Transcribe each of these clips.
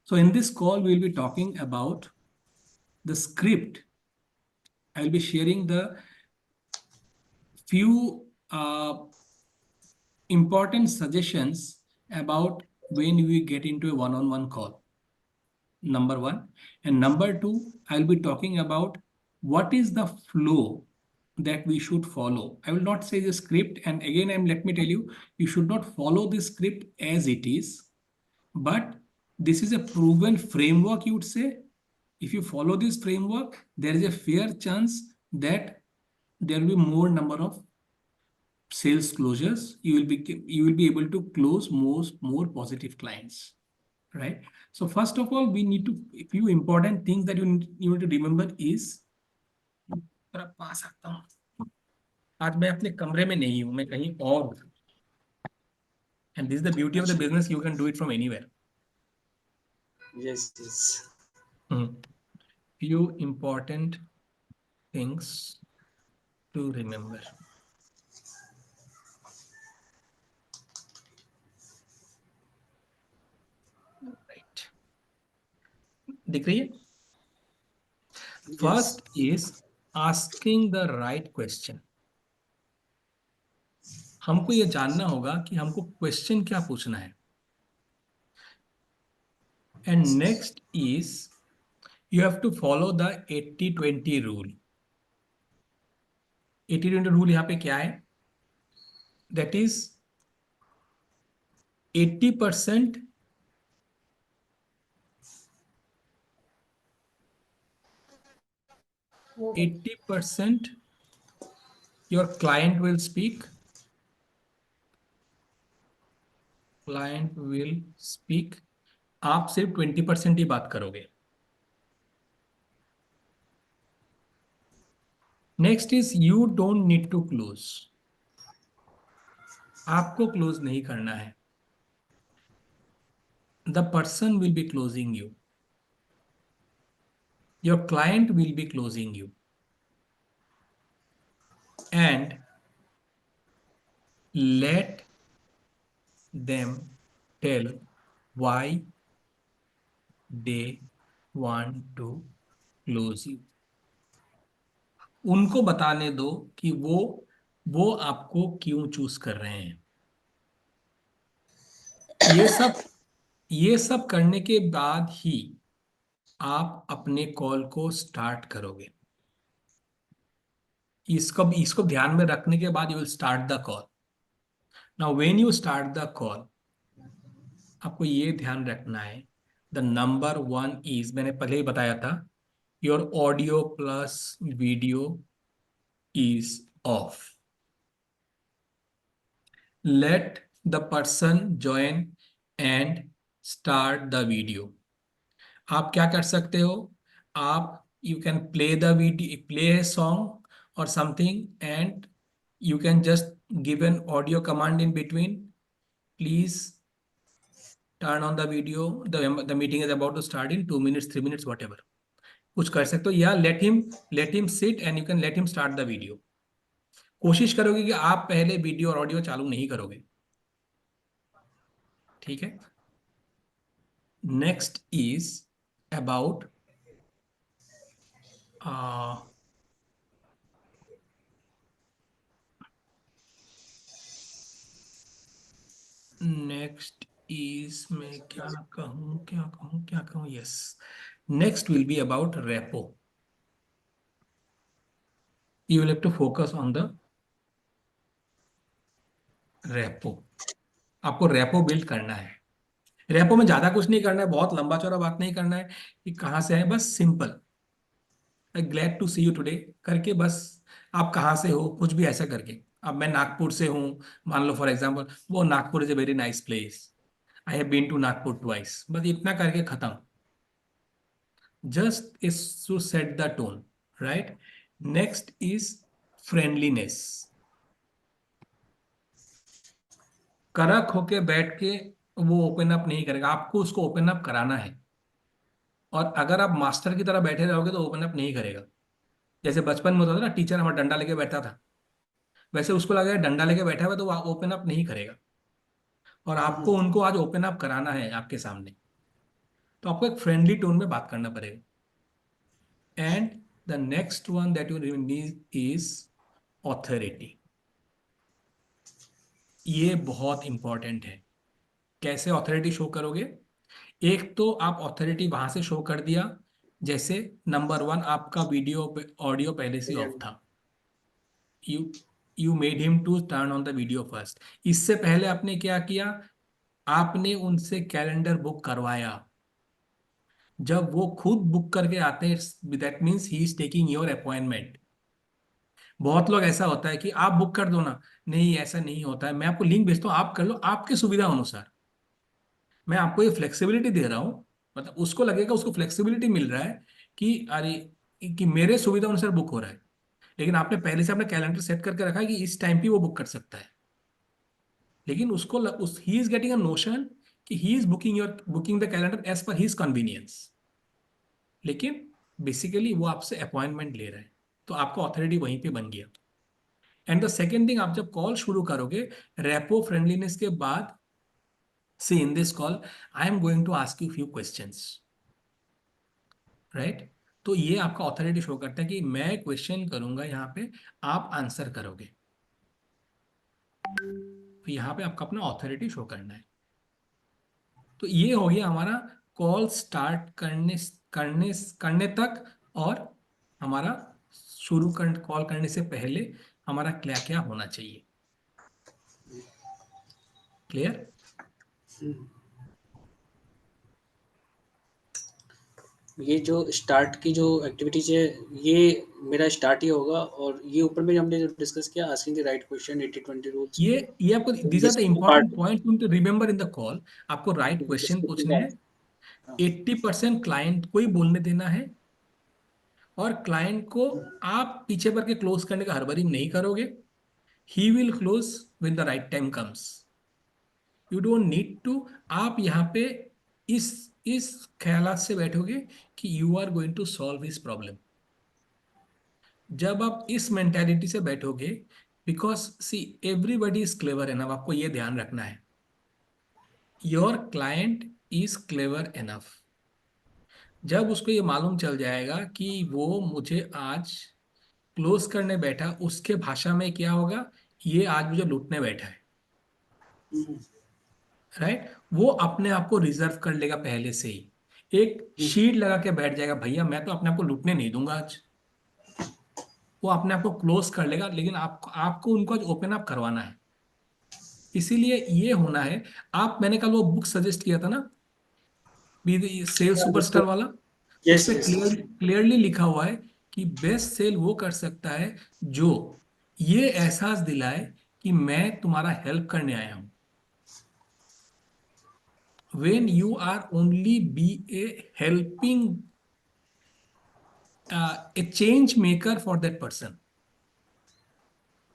So in this call, we will be talking about the script. I will be sharing the few important suggestions about when we get into a one-on-one call. Number one. And number two, I'll be talking about what is the flow that we should follow. I will not say the script. And again, let me tell you, you should not follow the script as it is, but this is a proven framework, you would say. If you follow this framework, there is a fair chance that there will be more number of sales closures. You will be able to close more positive clients, right? So first of all, we need to, a few important things that you need to remember is, पा सकता हूँ आज मैं अपने कमरे में नहीं हूँ, मैं कहीं और हूँ. And this is the beauty of the business, you can do it from anywhere. Yes, yes. Few important things to remember. Right. दिख रही है? First is asking the right question. हमको ये जानना होगा कि हमको क्वेश्चन क्या पूछना है. And next is you have to follow the 80-20 rule. 80-20 rule यहाँ पे क्या है? That is 80% your client will speak. Client will speak. आप सिर्फ 20% ही बात करोगे. Next is you don't need to close. आपको क्लोज नहीं करना है. The person will be closing you. Your client will be closing you. And let them tell why they want to close you. उनको बताने दो कि वो आपको क्यों चूज कर रहे हैं. ये सब करने के बाद ही आप अपने कॉल को स्टार्ट करोगे. इसको ध्यान में रखने के बाद you will start the call. Now when you start the call, आपको ये ध्यान रखना है, द नंबर वन इज, मैंने पहले ही बताया था, your audio plus video is of. Let the person join and start the video. आप क्या कर सकते हो? आप you can play the video, play a song or something, and you can just give an audio command in between. Please turn on the video. The meeting is about to start in 2 minutes, 3 minutes, whatever. कुछ कर सकते हो, या let him sit and you can let him start the video. कोशिश करोगे कि आप पहले वीडियो और ऑडियो चालू नहीं करोगे. ठीक है. Next is about next is, मैं क्या कहूं, yes, next will be about repo. You will have to focus on the repo. आपको रेपो बिल्ड करना है. रेपो में ज्यादा कुछ नहीं करना है, बहुत लंबा चौड़ा बात नहीं करना है कि कहाँ से है, बस simple I glad to see you today करके, बस आप कहाँ से हो, कुछ भी ऐसा करके. अब मैं नागपुर से हूँ मान लो फॉर एग्जाम्पल, वो Nagpur is a very nice place, I have been to Nagpur twice, बस इतना करके खत्म. Just is to set the tone, right. Next is friendliness. करक होके बैठ के वो ओपन अप नहीं करेगा, आपको उसको ओपन अप कराना है. और अगर आप मास्टर की तरह बैठे रहोगे तो ओपन अप नहीं करेगा. जैसे बचपन में होता था ना, टीचर हमारा डंडा लेके बैठा था, वैसे उसको लगा डंडा लेके बैठा हुआ तो वो ओपन अप नहीं करेगा. और आपको उनको आज ओपन अप कराना है आपके सामने. तो आपको एक फ्रेंडली टोन में बात करना पड़ेगा। And the next one that you need is authority. ये बहुत इंपॉर्टेंट है। कैसे ऑथोरिटी शो करोगे? एक तो आप ऑथोरिटी वहां से शो कर दिया, जैसे नंबर वन, आपका वीडियो ऑडियो पहले से ऑफ था। You you made him to turn on the video first. इससे पहले आपने क्या किया? आपने उनसे कैलेंडर बुक करवाया। जब वो खुद बुक करके आते हैं, that means he is taking your appointment. बहुत लोग ऐसा होता है कि आप बुक कर दो ना, नहीं ऐसा नहीं होता है, मैं आपको लिंक भेजता हूँ, आप कर लो आपके सुविधा अनुसार। मैं आपको ये फ्लेक्सिबिलिटी दे रहा हूँ, मतलब उसको लगेगा, उसको फ्लेक्सिबिलिटी मिल रहा है कि अरे, कि मेरे सुविधा अनुसार बुक हो रहा है। लेकिन आपने पहले से अपना कैलेंडर सेट करके रखा है कि इस टाइम पे वो बुक कर सकता है। लेकिन उस he is getting a notion कि he is booking the calendar as per his convenience. लेकिन बेसिकली वो आपसे अपॉइंटमेंट ले रहा है। तो आपका ऑथोरिटी वहीं पे बन गया। एंड द सेकेंड थिंग, आप जब कॉल शुरू करोगे, रेपो फ्रेंडलीनेस के बाद, see in this call I am going to ask you few questions, right? तो ये आपका ऑथोरिटी शो करता है कि मैं क्वेश्चन करूंगा यहाँ पे, आप आंसर करोगे। तो यहाँ पे आपका अपना ऑथोरिटी शो करना है। तो ये हो गया हमारा कॉल स्टार्ट करने करने करने तक, और हमारा कॉल करने से पहले हमारा क्या क्या होना चाहिए। क्लियर? ये जो स्टार्ट की जो एक्टिविटीज है, ये मेरा स्टार्ट ही होगा। और ये ऊपर में हमने जो डिस्कस किया, asking the right question, 80-20 rules, ये आपको, these are the listening important part, point to remember in the call. आपको राइट क्वेश्चन लिसनिंग पूछने हैं। पार्ट। हाँ। 80% क्लाइंट को ही बोलने देना है, और क्लाइंट को आप पीछे पड़ के क्लोज करने का हड़बड़ी नहीं करोगे। He will close with the right time comes. You don't need to. आप यहाँ पे इस इस ख्यालात से बैठोगे कि you are going to solve his problem. जब आप इस मेंटेलिटी से बैठोगे, because see everybody is clever enough, आपको ये ध्यान रखना है, your client is clever enough. जब उसको ये मालूम चल जाएगा कि वो मुझे आज क्लोज करने बैठा, उसके भाषा में क्या होगा, ये आज मुझे लूटने बैठा है, राइट? वो अपने आप को रिजर्व कर लेगा पहले से ही, एक शीट लगा के बैठ जाएगा, भैया मैं तो अपने आप को लूटने नहीं दूंगा आज। वो अपने आप को क्लोज कर लेगा, लेकिन आपको आपको उनको आज ओपन अप करवाना है। इसीलिए ये होना है। मैंने कल वो बुक सजेस्ट किया था ना, सेल्स सुपरस्टार वाला। उस यस, पे यस। क्लियरली लिखा हुआ है कि बेस्ट सेल वो कर सकता है जो ये एहसास दिलाए कि मैं तुम्हारा हेल्प करने आया हूं। when you are only be a helping, a change maker for that person,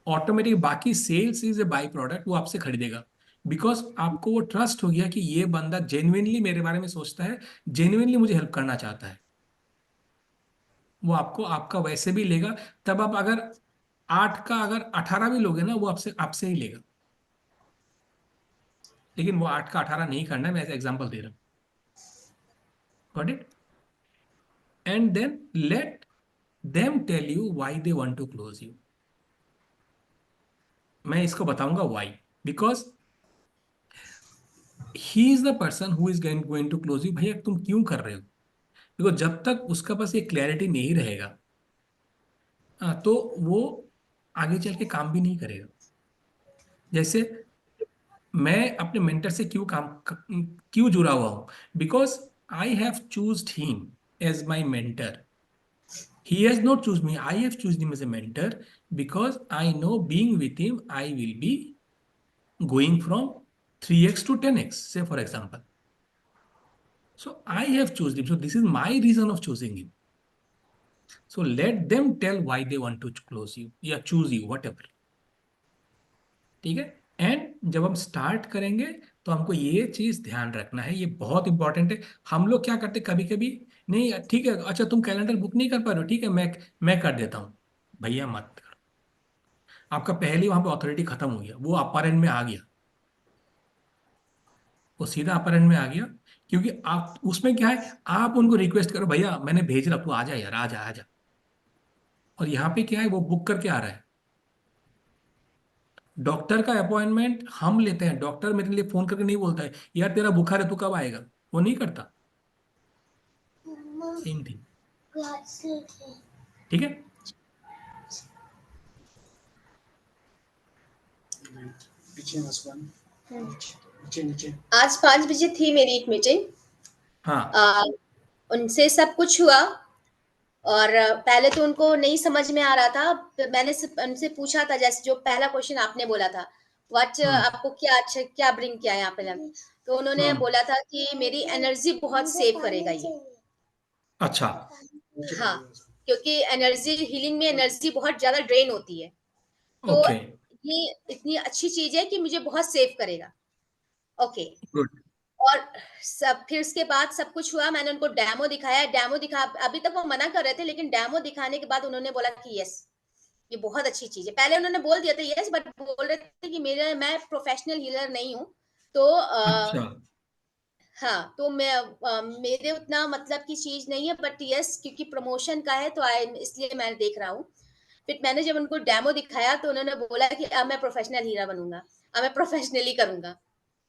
automatic बाकी sales is a by product, वो आपसे खरीदेगा। बिकॉज आपको वो ट्रस्ट हो गया कि ये बंदा जेन्युइनली मेरे बारे में सोचता है, जेन्युइनली मुझे हेल्प करना चाहता है। वो आपको आपका वैसे भी लेगा। तब आप अगर 8 का अगर 18 भी लोगे ना, वो आपसे आपसे ही लेगा। लेकिन वो 8 का 18 नहीं करना है, मैं ऐसे एग्जाम्पल दे रहा हूँ। Got it? And then let them tell you why they want to close you। मैं इसको बताऊंगा why। Because he is the person who is going to close you. भैया तुम क्यों कर रहे हो? बिकॉज जब तक उसका पास ये क्लैरिटी नहीं रहेगा, तो वो आगे चल के काम भी नहीं करेगा। जैसे मैं अपने मेंटर से क्यों जुड़ा हुआ हूं? Because I have chosen him as my mentor. He has not chosen me. I have chosen him as a mentor because I know being with him, I will be going from 3x to 10x, say for example. So I have chosen him. So this is my reason of choosing him. So let them tell why they want to close you, या choose you, whatever. ठीक है? And जब हम start करेंगे, तो हमको ये चीज ध्यान रखना है, ये बहुत इंपॉर्टेंट है। हम लोग क्या करते कभी कभी, नहीं ठीक है, अच्छा तुम कैलेंडर बुक नहीं कर पा रहे हो, ठीक है मैं कर देता हूँ। भैया मत करो। आपका पहले वहां पे ऑथोरिटी खत्म हो गया, वो अपर एंड में आ गया, वो सीधा अपर एंड में आ गया। क्योंकि आप उसमें क्या है, आप उनको रिक्वेस्ट करो भैया मैंने भेज रहा, तू आ जा यार, आ जा आ जा। और यहाँ पे क्या है, वो बुक करके आ रहा है। डॉक्टर का अपॉइंटमेंट हम लेते हैं, डॉक्टर मेरे लिए फोन करके नहीं बोलता है यार तेरा बुखार है तू कब आएगा, वो नहीं करता। Same thing. ठीक है। पीछे आसमान, नीचे नीचे। आज 5 बजे थी मेरी एक मीटिंग। हाँ उनसे सब कुछ हुआ और पहले तो उनको नहीं समझ में आ रहा था। फिर मैंने उनसे पूछा था, जैसे जो पहला क्वेश्चन आपने बोला था, व्हाट हम्म आपको क्या अच्छा क्या ब्रिंग किया यहाँ पे, तो उन्होंने हम्म बोला था कि मेरी एनर्जी बहुत सेव करेगा ये। अच्छा हाँ, क्योंकि एनर्जी हीलिंग में एनर्जी बहुत ज्यादा ड्रेन होती है, तो ओके ये इतनी अच्छी चीज है कि मुझे बहुत सेव करेगा। ओके। गुड और सब फिर उसके बाद सब कुछ हुआ, मैंने उनको डेमो दिखाया, डेमो दिखा अभी तक वो मना कर रहे थे, लेकिन डेमो दिखाने के बाद उन्होंने बोला कि यस, ये बहुत अच्छी चीज़ है। पहले उन्होंने बोल दिया था यस, बट बोल रहे थे कि मैं प्रोफेशनल हीलर नहीं हूँ। तो अच्छा हाँ, तो मेरे उतना मतलब की चीज़ नहीं है, बट यस क्योंकि प्रमोशन का है तो इसलिए मैं देख रहा हूँ। फिर मैंने जब उनको डेमो दिखाया तो उन्होंने बोला कि अब मैं प्रोफेशनल हीलर बनूँगा, अब मैं प्रोफेशनली करूँगा।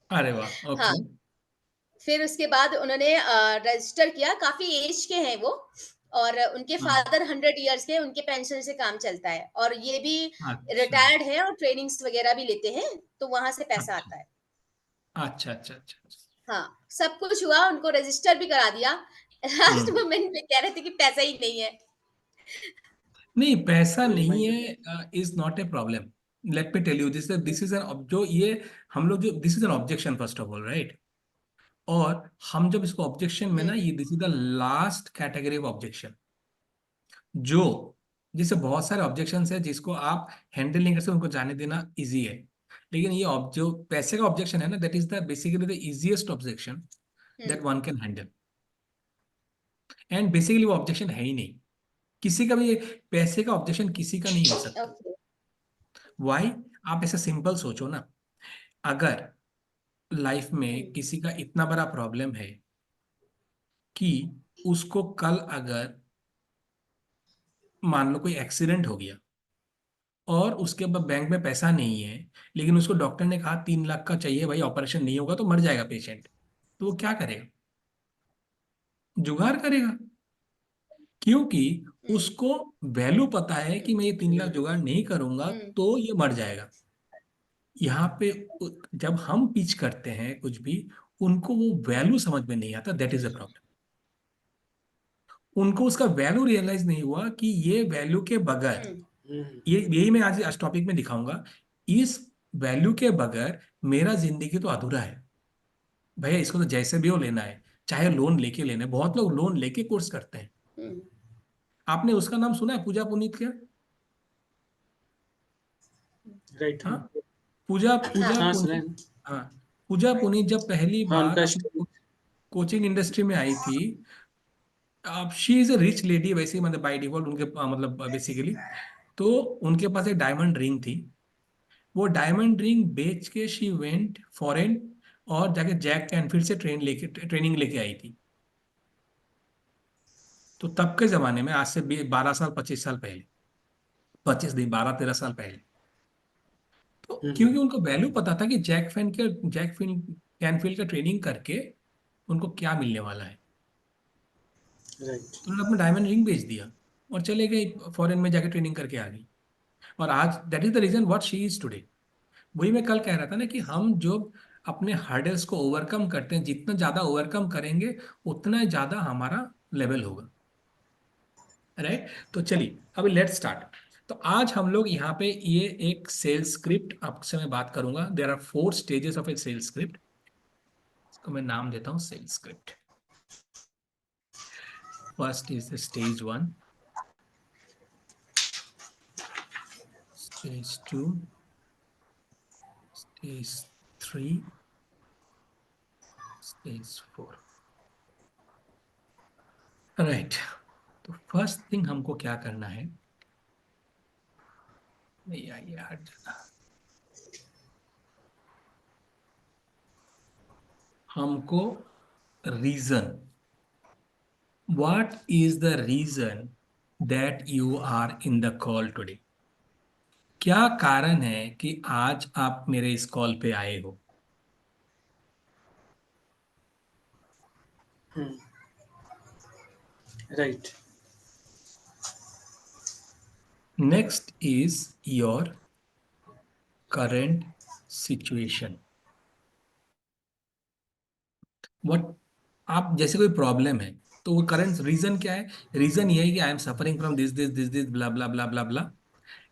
अरे वाह हाँ। ओके फिर उसके बाद उन्होंने रजिस्टर किया, काफ़ी एज के हैं वो, और उनके हाँ फादर 100 इयर्स के, उनके पेंशन से काम चलता है, और ये भी अच्छा रिटायर्ड हैं और ट्रेनिंग्स वगैरह भी लेते हैं, तो वहाँ से पैसा अच्छा आता है। अच्छा अच्छा अच्छा अच्छा। हाँ, सब कुछ हुआ, उनको रजिस्टर भी करा दिया। लास्ट हम्म मोमेंट पे कह रहे थे कि पैसा ही नहीं है। नहीं पैसा नहीं रिमाइंडर। है is not a problem. Let me tell you this is an जो ये हम लोग जो this is an objection first of all right. और हम जब इसको ऑब्जेक्शन में ना, हुँ, ये this is the last category of objection, जो जिससे बहुत सारे ऑब्जेक्शन है जिसको आप हैंडल नहीं कर सकते, उनको जाने देना इजी है। लेकिन ये जो पैसे का ऑब्जेक्शन है ना, that is the basically the easiest objection hmm, that one can handle. And basically वो ऑब्जेक्शन है ही नहीं, किसी का भी पैसे का ऑब्जेक्शन किसी का नहीं हो सकता। ओके। वाई? आप ऐसे सिंपल सोचो ना, अगर लाइफ हुँ, में किसी का इतना बड़ा प्रॉब्लम है कि उसको कल अगर मान लो कोई एक्सीडेंट हो गया और उसके बाद बैंक में पैसा नहीं है, लेकिन उसको डॉक्टर ने कहा 3 लाख का चाहिए भाई, ऑपरेशन नहीं होगा तो मर जाएगा पेशेंट, तो वो क्या करेगा? जुगाड़ करेगा। क्योंकि हुँ, उसको वैल्यू पता है कि मैं ये 3 लाख जुगाड़ नहीं करूंगा हुँ, तो ये मर जाएगा। यहाँ पे जब हम पिच करते हैं कुछ भी, उनको वो वैल्यू समझ में नहीं आता, दैट इज अ प्रॉब्लम। उनको उसका वैल्यू रियलाइज नहीं हुआ कि ये वैल्यू के बगैर, हुँ, ये यही मैं आज इस टॉपिक में दिखाऊंगा, इस वैल्यू के बगैर मेरा जिंदगी तो अधूरा है। भैया इसको तो जैसे भी हो लेना है, चाहे लोन लेके लेना है, बहुत लोग लोन लेके कोर्स करते हैं। हुँ। आपने उसका नाम सुना है, पूजा पुनीत क्या? राइट, हाँ, हाँ। पूजा हाँ, पूजा हाँ, सुना है पुनीत। ना। हाँ, पूजा पुनीत जब पहली हाँ, बार उनका अपने स्टोरी। कोचिंग इंडस्ट्री में आई थी, अब she is a rich lady वैसे ही, मतलब बाय डिफॉल्ट उनके मतलब बेसिकली, तो उनके पास एक डायमंड रिंग थी। वो डायमंड रिंग बेच के शी वेंट फॉरेन और जाके जैक कैनफील्ड से ट्रेनिंग लेके आई थी। तो तब के जमाने में, आज से 12 साल 25 साल पहले, 25 नहीं 12 13 साल पहले, तो हुँ, क्योंकि उनको वैल्यू पता था कि जैक कैनफील्ड का ट्रेनिंग करके उनको क्या मिलने वाला है, राइट। तो उन्होंने अपना डायमंड रिंग बेच दिया और चले गए फॉरेन में जाके ट्रेनिंग करके आ गई। और आज that is the reason what she is today. वही मैं कल कह रहा था ना कि हम जो अपने हर्डल्स को ओवरकम करते हैं, जितना ज्यादा ओवरकम करेंगे उतना ज्यादा हमारा लेवल होगा, राइट? तो चलिए अभी लेट स्टार्ट। तो आज हम लोग यहाँ पे ये एक सेल्स स्क्रिप्ट आपसे मैं बात करूंगा। There are 4 stages of a sales script. इसको मैं नाम देता हूँ sales script. First is the stage 1, stage 2, stage 3, stage 4। Right. तो फर्स्ट थिंग हमको क्या करना है, नहीं आइए हट जाना, हमको reason. What is the reason that you are in the call today? क्या कारण है कि आज आप मेरे इस कॉल पे आए हो? Right. Next is your current situation. What, आप जैसे कोई प्रॉब्लम है तो वो करंट रीजन क्या है? रीजन ये है कि I am suffering from this blah blah blah blah blah.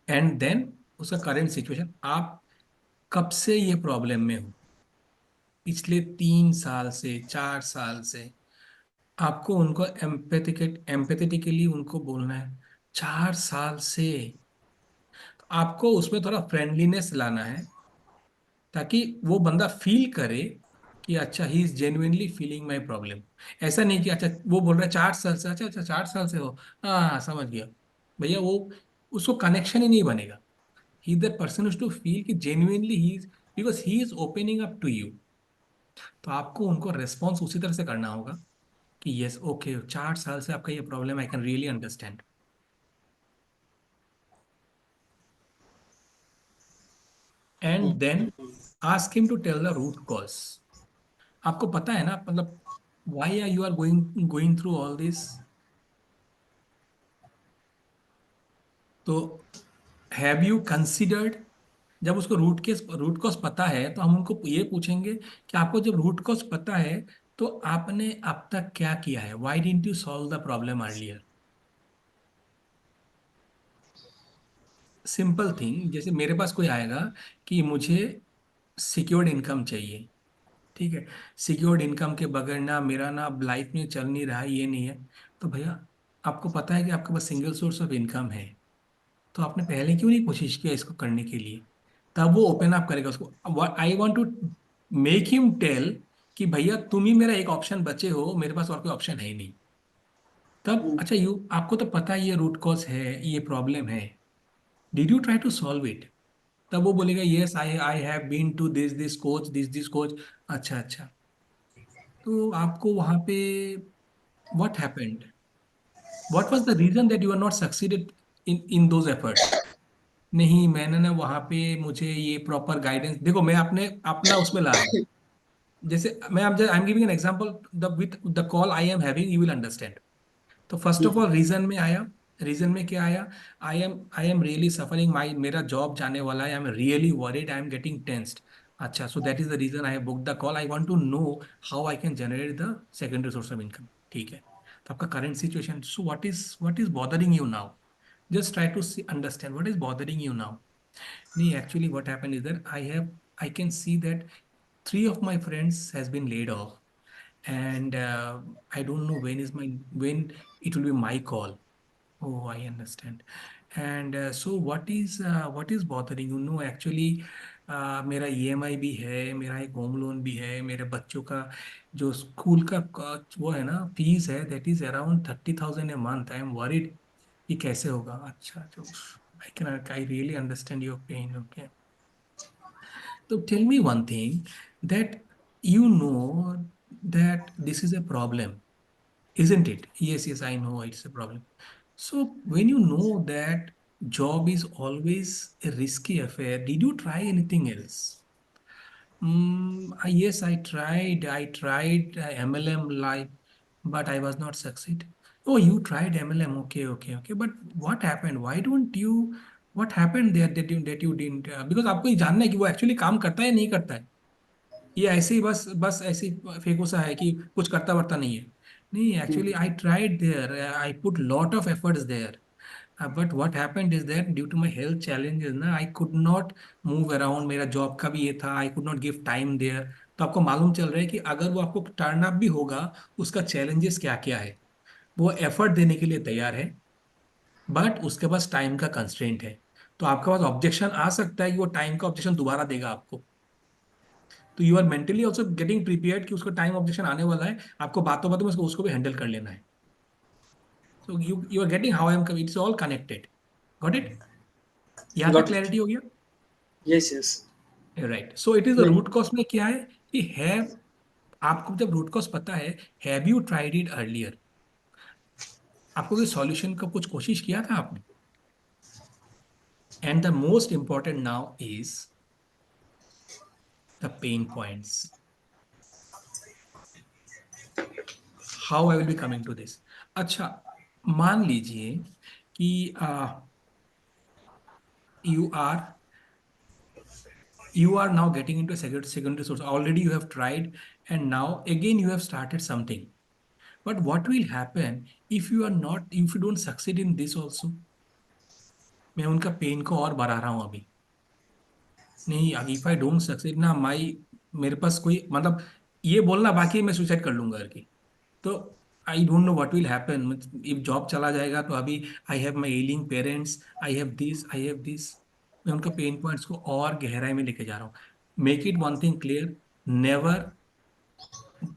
And then उसका करंट सिचुएशन, आप कब से ये प्रॉब्लम में हो? पिछले 3 साल से, 4 साल से. आपको उनको एम्पैथेटिकली उनको बोलना है. 4 साल से. तो आपको उसमें थोड़ा फ्रेंडलीनेस लाना है ताकि वो बंदा फील करे कि अच्छा he is genuinely feeling my problem. ऐसा नहीं कि अच्छा वो बोल रहा है 4 साल से, अच्छा अच्छा 4 साल से हो, हाँ हाँ समझ गया. भैया वो उसको कनेक्शन ही नहीं बनेगा. He the person is to feel कि genuinely he is, because he is opening up to you. तो आपको उनको रेस्पॉन्स उसी तरह से करना होगा कि यस ओके 4 साल से आपका ये problem I can really understand. And then ask him to tell the root cause. आपको पता है ना, मतलब why are you are going going through all this. तो हैव यू कंसिडर्ड, जब उसको रूट कॉज पता है तो हम उनको ये पूछेंगे कि आपको जब रूट कॉज पता है तो आपने अब तक क्या किया है? Why didn't you solve the problem earlier? Simple thing, जैसे मेरे पास कोई आएगा कि मुझे सिक्योर्ड इनकम चाहिए. ठीक है, सिक्योर्ड इनकम के बगैर ना मेरा ना लाइफ में चल नहीं रहा है, ये नहीं है. तो भैया आपको पता है कि आपके पास सिंगल सोर्स ऑफ इनकम है, तो आपने पहले क्यों नहीं कोशिश किया इसको करने के लिए? तब वो ओपन अप करेगा उसको. I want to make him tell कि भैया तुम ही मेरा एक ऑप्शन बचे हो, मेरे पास और कोई ऑप्शन है ही नहीं. तब अच्छा यू आपको तो पता है ये रूट कॉज है, ये प्रॉब्लम है, did you try to solve it? तब वो बोलेगा yes I I have been to this coach this coach. अच्छा अच्छा. तो आपको वहां पे what happened? What was the reason that you are not succeeded in those efforts? नहीं मैंने ना वहां पे मुझे ये प्रॉपर गाइडेंस, देखो मैं अपने अपना उसमें ला रहा हूँ. जैसे मैं आप I am giving an example, the with the call I am having you will understand. तो फर्स्ट ऑफ ऑल रीजन में आया. रीजन में क्या आया? I am really suffering, my मेरा जॉब जाने वाला है, I am really worried, I am getting tensed. अच्छा so that is the reason I book the call, I want to know how I can generate the secondary source of income. ठीक है, तो आपका current situation, so what is bothering you now? Just try to understand what is bothering you now. Nee, actually, what happened is that I can see that three of my friends has been laid off, and I don't know when it will be my call. Oh, I understand. And so what is bothering you? No, actually, मेरा EMI भी है, मेरा एक home loan भी है, मेरे बच्चों का जो स्कूल का वो है ना फीस है, that is around 30,000 a month. I am worried कि कैसे होगा. अच्छा तो I really understand your pain. Okay. So tell me one thing, that you know that this is a problem, isn't it? Yes, yes, I know it's a problem. So when you know that job is always a risky affair, did you try anything else? Yes, I tried MLM live, but I was not succeed. Oh, you tried MLM. Okay, okay, okay. But what happened? Why don't you? What happened there that you didn't? Because आपको ये जानना है कि वो actually काम करता है या नहीं करता है. ये ऐसे ही बस बस ऐसे ही फेंको सा है कि कुछ करता वर्ता नहीं है. नहीं, actually I tried there, I put lot of efforts there. But what happened is that due to my health challenges ना I could not move around. मेरा जॉब का भी ये था, I could not give time there. तो आपको मालूम चल रहा है कि अगर वो आपको टर्न अप भी होगा, उसका चैलेंजेस क्या क्या है. वो एफर्ट देने के लिए तैयार है, बट उसके पास टाइम का कंस्ट्रेंट है. तो आपके पास ऑब्जेक्शन आ सकता है कि वो टाइम का ऑब्जेक्शन दोबारा देगा आपको. तो you are mentally also getting prepared कि उसको टाइम ऑब्जेक्शन आने वाला है, आपको बातों बातों में उसको भी हैंडल कर लेना है. So you are getting how I am, it's all connected. Got it? यहाँ तक गॉट इट। क्लैरिटी हो गया? Yes, yes. Right. So it is the नहीं। रूट कॉज में क्या है कि है आपको जब रूट कॉज पता है, have you tried it earlier, आपको कोई सॉल्यूशन का कुछ कोशिश किया था आपने? And the most important now is the pain points. How I will be coming to this. अच्छा, मान लीजिए कि you are you are now getting into a secondary source. Already you have tried, and now again you have started something. But what will happen if you are not, if you don't succeed in this also? मैं उनका pen को और बढ़ा रहा हूँ अभी. नहीं, if I don't succeed ना माई, मेरे पास कोई मतलब ये बोलना बाकी है, मैं सुसाइड कर लूंगा करके. तो I don't know what will happen. If job चला जाएगा तो अभी I have my ailing parents, I have this, I have this. मैं उनका पेन पॉइंट्स को और गहराई में लेके जा रहा हूँ. Make it one thing clear, never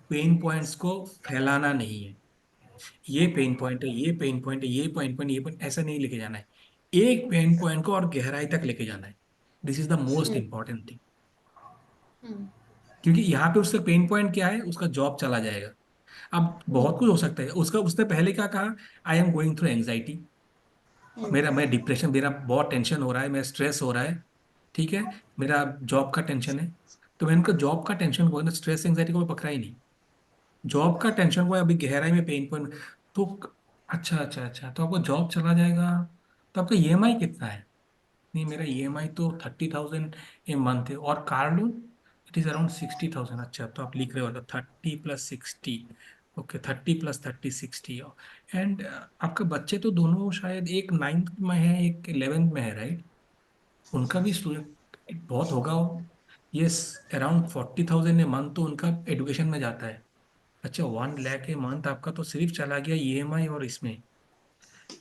pen points को फैलाना नहीं है. ये पेन पॉइंट है, ये पेन पॉइंट है, ये पेन पॉइंट, ये पॉइंट, ऐसा नहीं लेके जाना है. एक पेन पॉइंट को और गहराई तक लेके जाना है. This is the most important thing. क्योंकि यहाँ पे उसका पेन पॉइंट क्या है, उसका जॉब चला जाएगा. अब बहुत कुछ हो सकता है उसका. उसने पहले क्या कहा, आई एम गोइंग थ्रू एंग्जाइटी, मैं डिप्रेशन, मेरा बहुत टेंशन हो रहा है, मेरा स्ट्रेस हो रहा है. ठीक है, मेरा जॉब का टेंशन है. तो मैंने उनका जॉब का टेंशन को, स्ट्रेस एंग्जाइटी को मैं पकड़ा ही नहीं. जॉब का टेंशन को अभी गहराई में पेन पॉइंट. तो अच्छा अच्छा अच्छा, तो आपको जॉब चला जाएगा, तो आपका ईएमआई कितना है? नहीं, मेरा ईएमआई तो 30,000 ए मंथ है, और car loan it is around 60,000. अच्छा, तो आप लिख रहे हो 30 + 60. ओके, 30 + 30 60. एंड आपके बच्चे तो दोनों शायद एक 9th में है, एक 11th में है, राइट? उनका भी स्टूडेंट बहुत होगा. यस, अराउंड 40,000 ए मंथ तो उनका एडुकेशन में जाता है. अच्छा, 1 लाख ए मंथ आपका तो सिर्फ चला गया ईएमआई और इसमें.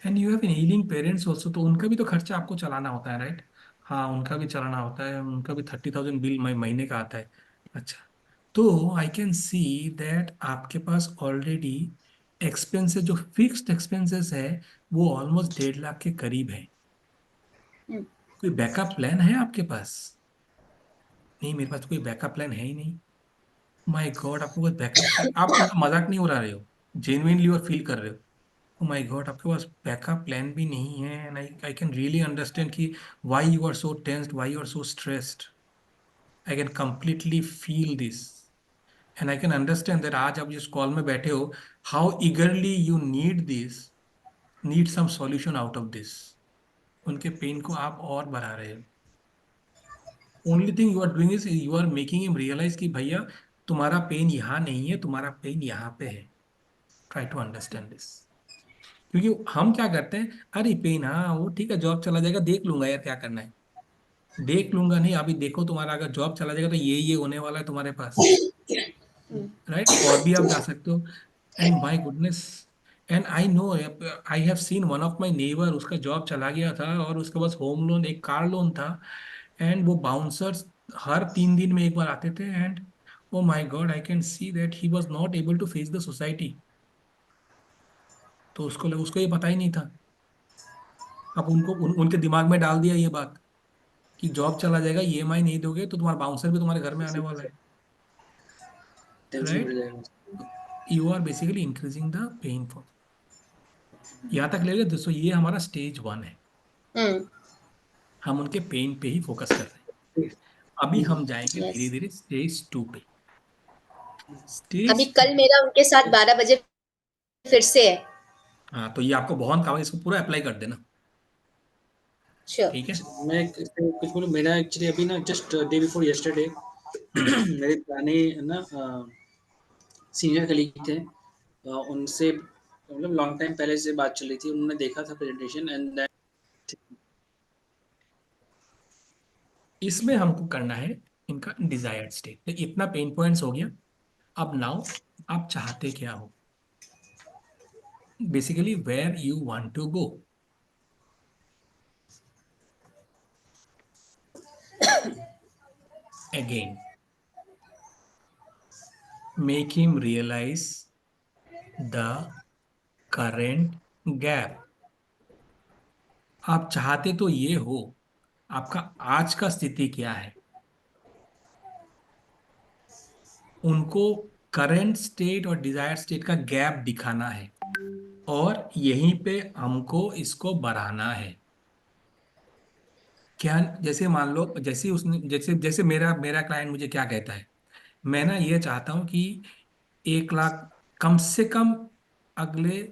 And you have an ailing parents also, तो उनका भी तो खर्चा आपको चलाना होता है, राइट? हाँ, उनका भी चलाना होता है, उनका भी 30,000 बिल महीने का आता है. अच्छा, तो आई कैन सी दैट आपके पास ऑलरेडी एक्सपेंसेस, जो फिक्स्ड एक्सपेंसेस है, वो ऑलमोस्ट 1.5 लाख के करीब है. कोई बैकअप प्लान है आपके पास? नहीं, मेरे पास तो कोई बैकअप प्लान है ही नहीं. माय गॉड, आपको कोई बैकअप प्लान, आप मजाक नहीं उड़ा रहे हो, जेन्युइनली और फील कर रहे हो. ओ माय गॉड, आपके पास बैकअप प्लान भी नहीं है. And I can really understand कि why you are so tensed, why you are so stressed. I can completely feel this. And I can understand that आज आप जिस कॉल में बैठे हो, how eagerly you need this, need some solution out of this. उनके pain को आप और बढ़ा रहे हो. Only thing you are doing is you are making him realise कि भैया, तुम्हारा पेन यहाँ नहीं है, तुम्हारा पेन यहाँ पे है. Try to understand this. क्योंकि हम क्या करते हैं, अरे पेन, हाँ वो ठीक है, जॉब चला जाएगा, देख लूंगा यार क्या करना है. देख लूंगा नहीं, अभी देखो, तुम्हारा अगर जॉब चला जाएगा तो ये होने वाला है तुम्हारे पास, राइट? और भी आप जा सकते हो. And my goodness, and I know, I have seen one of my neighbour, उसका जॉब चला गया था और उसके पास होम लोन, एक कार लोन था. एंड वो बाउंसर्स हर 3 दिन में एक बार आते थे. And oh my god, I can see that he was not able to face the society. तो उसको ये पता ही नहीं था. अब उनके दिमाग में डाल दिया ये बात कि जॉब चला जाएगा, ईएमआई नहीं दोगे तो तुम्हारा बाउंसर भी तुम्हारे घर में आने वाला है, टेंशन बढ़ राइट? जाएगा. You are basically increasing the pain for. यहाँ तक ले लो दोस्तों, ये हमारा स्टेज 1 है. हम उनके पेन पे ही फोकस कर रहे हैं. अभी हम जाएंगे धीरे यस, धीरे स्टेज 2 पे. अभी स्टेज, कल मेरा उनके साथ 12 बजे फिर से है. हाँ, तो ये आपको बहुत काम है, इसको पूरा अप्लाई कर देना. श्योर. ठीक है. मैं कुछ बोलूँ, मेरा एक्चुअली अभी ना जस्ट डे बिफोर यस्टरडे हम्म. मेरे पुराने ना सीनियर कलीग थे, उनसे मतलब लॉन्ग टाइम पहले से बात चल रही थी. उन्होंने देखा था प्रेजेंटेशन एंड इसमें हमको करना है इनका डिजायर्ड स्टेट. तो इतना पेन पॉइंट्स हो गया. अब नाउ आप चाहते क्या हो, basically where you want to go. Again, make him realize the current gap. आप चाहते तो ये हो, आपका आज का स्थिति क्या है, उनको करंट स्टेट और डिजायर्ड स्टेट का गैप दिखाना है और यहीं पे हमको इसको बढ़ाना है। क्या, जैसे मान लो, जैसे उसने, जैसे जैसे मेरा मेरा क्लाइंट मुझे क्या कहता है, मैं ना ये चाहता हूँ कि 1 लाख कम से कम अगले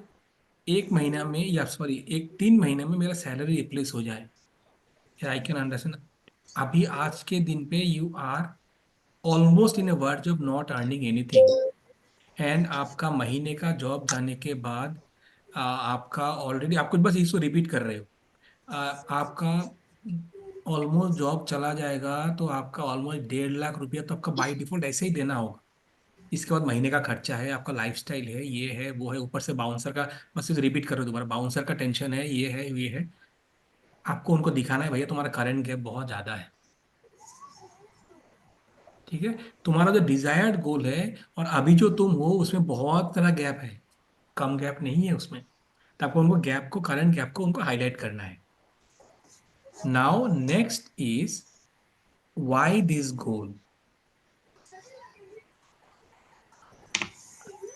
1 महीना में, या सॉरी 3 महीने में मेरा सैलरी रिप्लेस हो जाए। I can understand. अभी आज के दिन पे you are almost in a verge of not earning anything, and आपका महीने का जॉब जाने के बाद आपका ऑलरेडी, आप कुछ बस इसको रिपीट कर रहे हो, आपका ऑलमोस्ट जॉब चला जाएगा तो आपका ऑलमोस्ट 1.5 लाख रुपया तो आपका बाई डिफॉल्ट ऐसे ही देना होगा। इसके बाद महीने का खर्चा है, आपका लाइफस्टाइल है, ये है वो है, ऊपर से बाउंसर का, बस इसे रिपीट करो दोबारा, बाउंसर का टेंशन है, ये है ये है। आपको उनको दिखाना है भैया तुम्हारा करंट गैप बहुत ज्यादा है। ठीक है, तुम्हारा जो डिजायर्ड गोल है और अभी जो तुम हो उसमें बहुत सारा गैप है, कम गैप नहीं है उसमें। तो आपको उनको गैप को, करंट गैप को उनको हाईलाइट करना है। Now next is why this goal.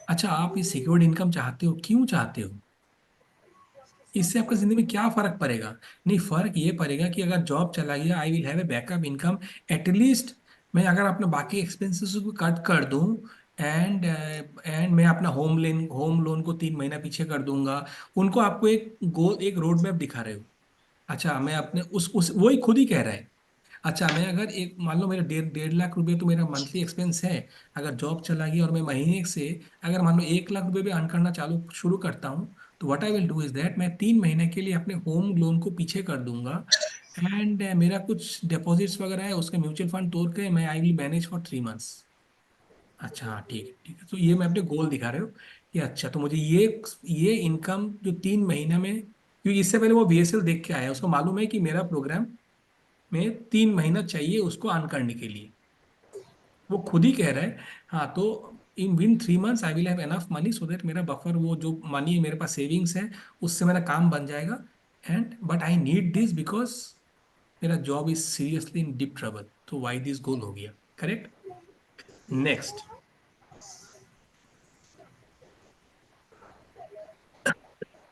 अच्छा, आप ये सिक्योर्ड इनकम चाहते हो, क्यों चाहते हो? इससे आपका जिंदगी में क्या फर्क पड़ेगा? नहीं, फर्क ये पड़ेगा कि अगर जॉब चला गया, आई will have a backup income at least. मैं अगर अपने बाकी एक्सपेंसेस को कट कर दूं, एंड मैं अपना होम लोन को 3 महीना पीछे कर दूंगा। उनको आपको एक गोल, एक रोड मैप दिखा रहे हो। अच्छा, मैं अपने उस वही खुद ही कह रहा है। अच्छा, मैं अगर एक, मान लो मेरा 1.5 लाख रुपए तो मेरा मंथली एक्सपेंस है, अगर जॉब चला गई और मैं महीने से अगर मान लो 1 लाख रुपए भी अर्न करना चालू शुरू करता हूँ, तो what I will do is that, मैं 3 महीने के लिए अपने होम लोन को पीछे कर दूंगा, एंड मेरा कुछ डिपॉजिट्स वगैरह है उसके म्यूचुअल फंड तोड़ के मैं I will manage for 3 months. अच्छा हाँ, ठीक है ठीक है, तो ये मैं अपने गोल दिखा रहे हो कि अच्छा, तो मुझे ये इनकम जो 3 महीने में, क्योंकि इससे पहले वो VSL देख के आया, उसको मालूम है कि मेरा प्रोग्राम में 3 महीना चाहिए उसको अर्न करने के लिए। वो खुद ही कह रहा है। हाँ, तो in within 3 months I will have enough money so that मेरा बफर, वो जो मनी मेरे पास सेविंग्स है, उससे मेरा काम बन जाएगा। And but I need this because मेरा job is seriously in deep trouble. तो वाई दिस गोल हो गया, करेक्ट। नेक्स्ट,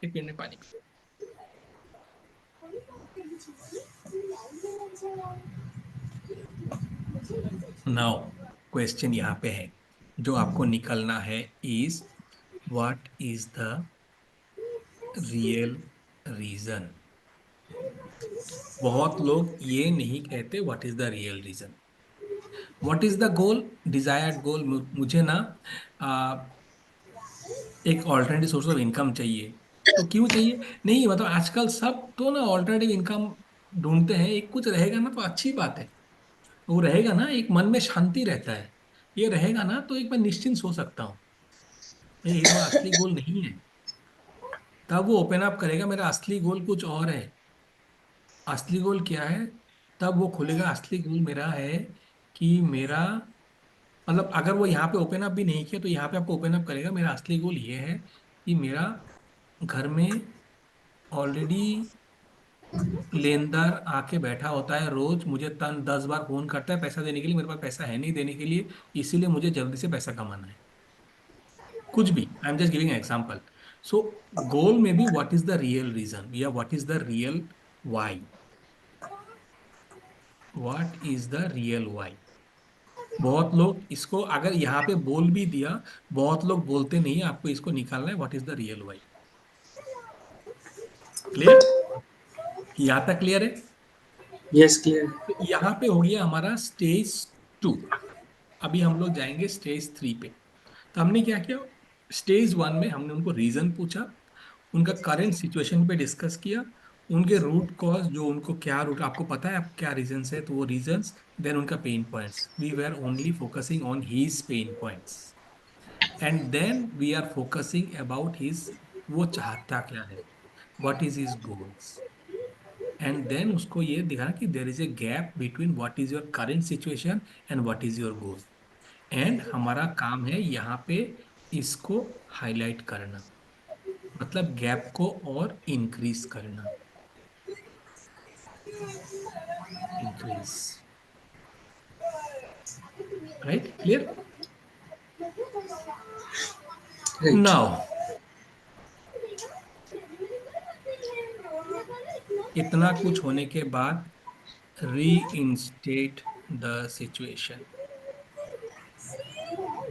एक मिनट में पानी। नाउ क्वेश्चन यहाँ पे है जो आपको निकलना है, is what is the real reason. बहुत लोग ये नहीं कहते what is the real reason. What is the goal, desired goal, मुझे ना आ, एक ऑल्टरनेटिव सोर्स ऑफ इनकम चाहिए। तो क्यों चाहिए? नहीं मतलब आजकल सब तो ना ऑल्टरनेटिव इनकम ढूंढते हैं, एक कुछ रहेगा ना तो अच्छी बात है। वो रहेगा ना, एक मन में शांति रहता है। ये रहेगा ना तो एक मैं निश्चिंत सो सकता हूँ। ये तुम्हारा असली गोल नहीं है। तब वो ओपन अप करेगा मेरा असली गोल कुछ और है। असली गोल क्या है? तब वो खुलेगा, असली गोल मेरा है कि मेरा, मतलब अगर वो यहाँ पे ओपन अप भी नहीं किया तो यहाँ पे आपको ओपन अप करेगा। मेरा असली गोल ये है कि मेरा घर में ऑलरेडी लेनदार आके बैठा होता है, रोज मुझे तन 10 बार फोन करता है पैसा देने के लिए, मेरे पास पैसा है नहीं देने के लिए, इसीलिए मुझे जल्दी से पैसा कमाना है। कुछ भी, I am just giving example. So goal में भी what is the real reason या what is the real why, what is the real why. बहुत लोग इसको अगर यहाँ पे बोल भी दिया, बहुत लोग बोलते नहीं, आपको इसको निकालना है what is the real why. Clear? यहाँ तक क्लियर है? Yes, clear. तो यहाँ पे हो गया हमारा स्टेज 2। अभी हम लोग जाएंगे स्टेज 3 पे। तो हमने क्या किया, स्टेज 1 में हमने उनको रीजन पूछा, उनका करंट सिचुएशन पे डिस्कस किया, उनके रूट कॉज, जो उनको क्या रूट, आपको पता है आप क्या रीजंस है तो वो रीजंस, देन उनका pain points, we were only focusing on his pain points, and then we are focusing about his, वो चाहता क्या है, what is his goals, and then उसको ये दिखाना कि there is a gap between what is your current situation and what is your goal. And हमारा काम है यहाँ पे इसको हाईलाइट करना, मतलब गैप को और इंक्रीज करना, increase. Right, clear? Right. Now इतना कुछ होने के बाद रीइंस्टेट द सिचुएशन।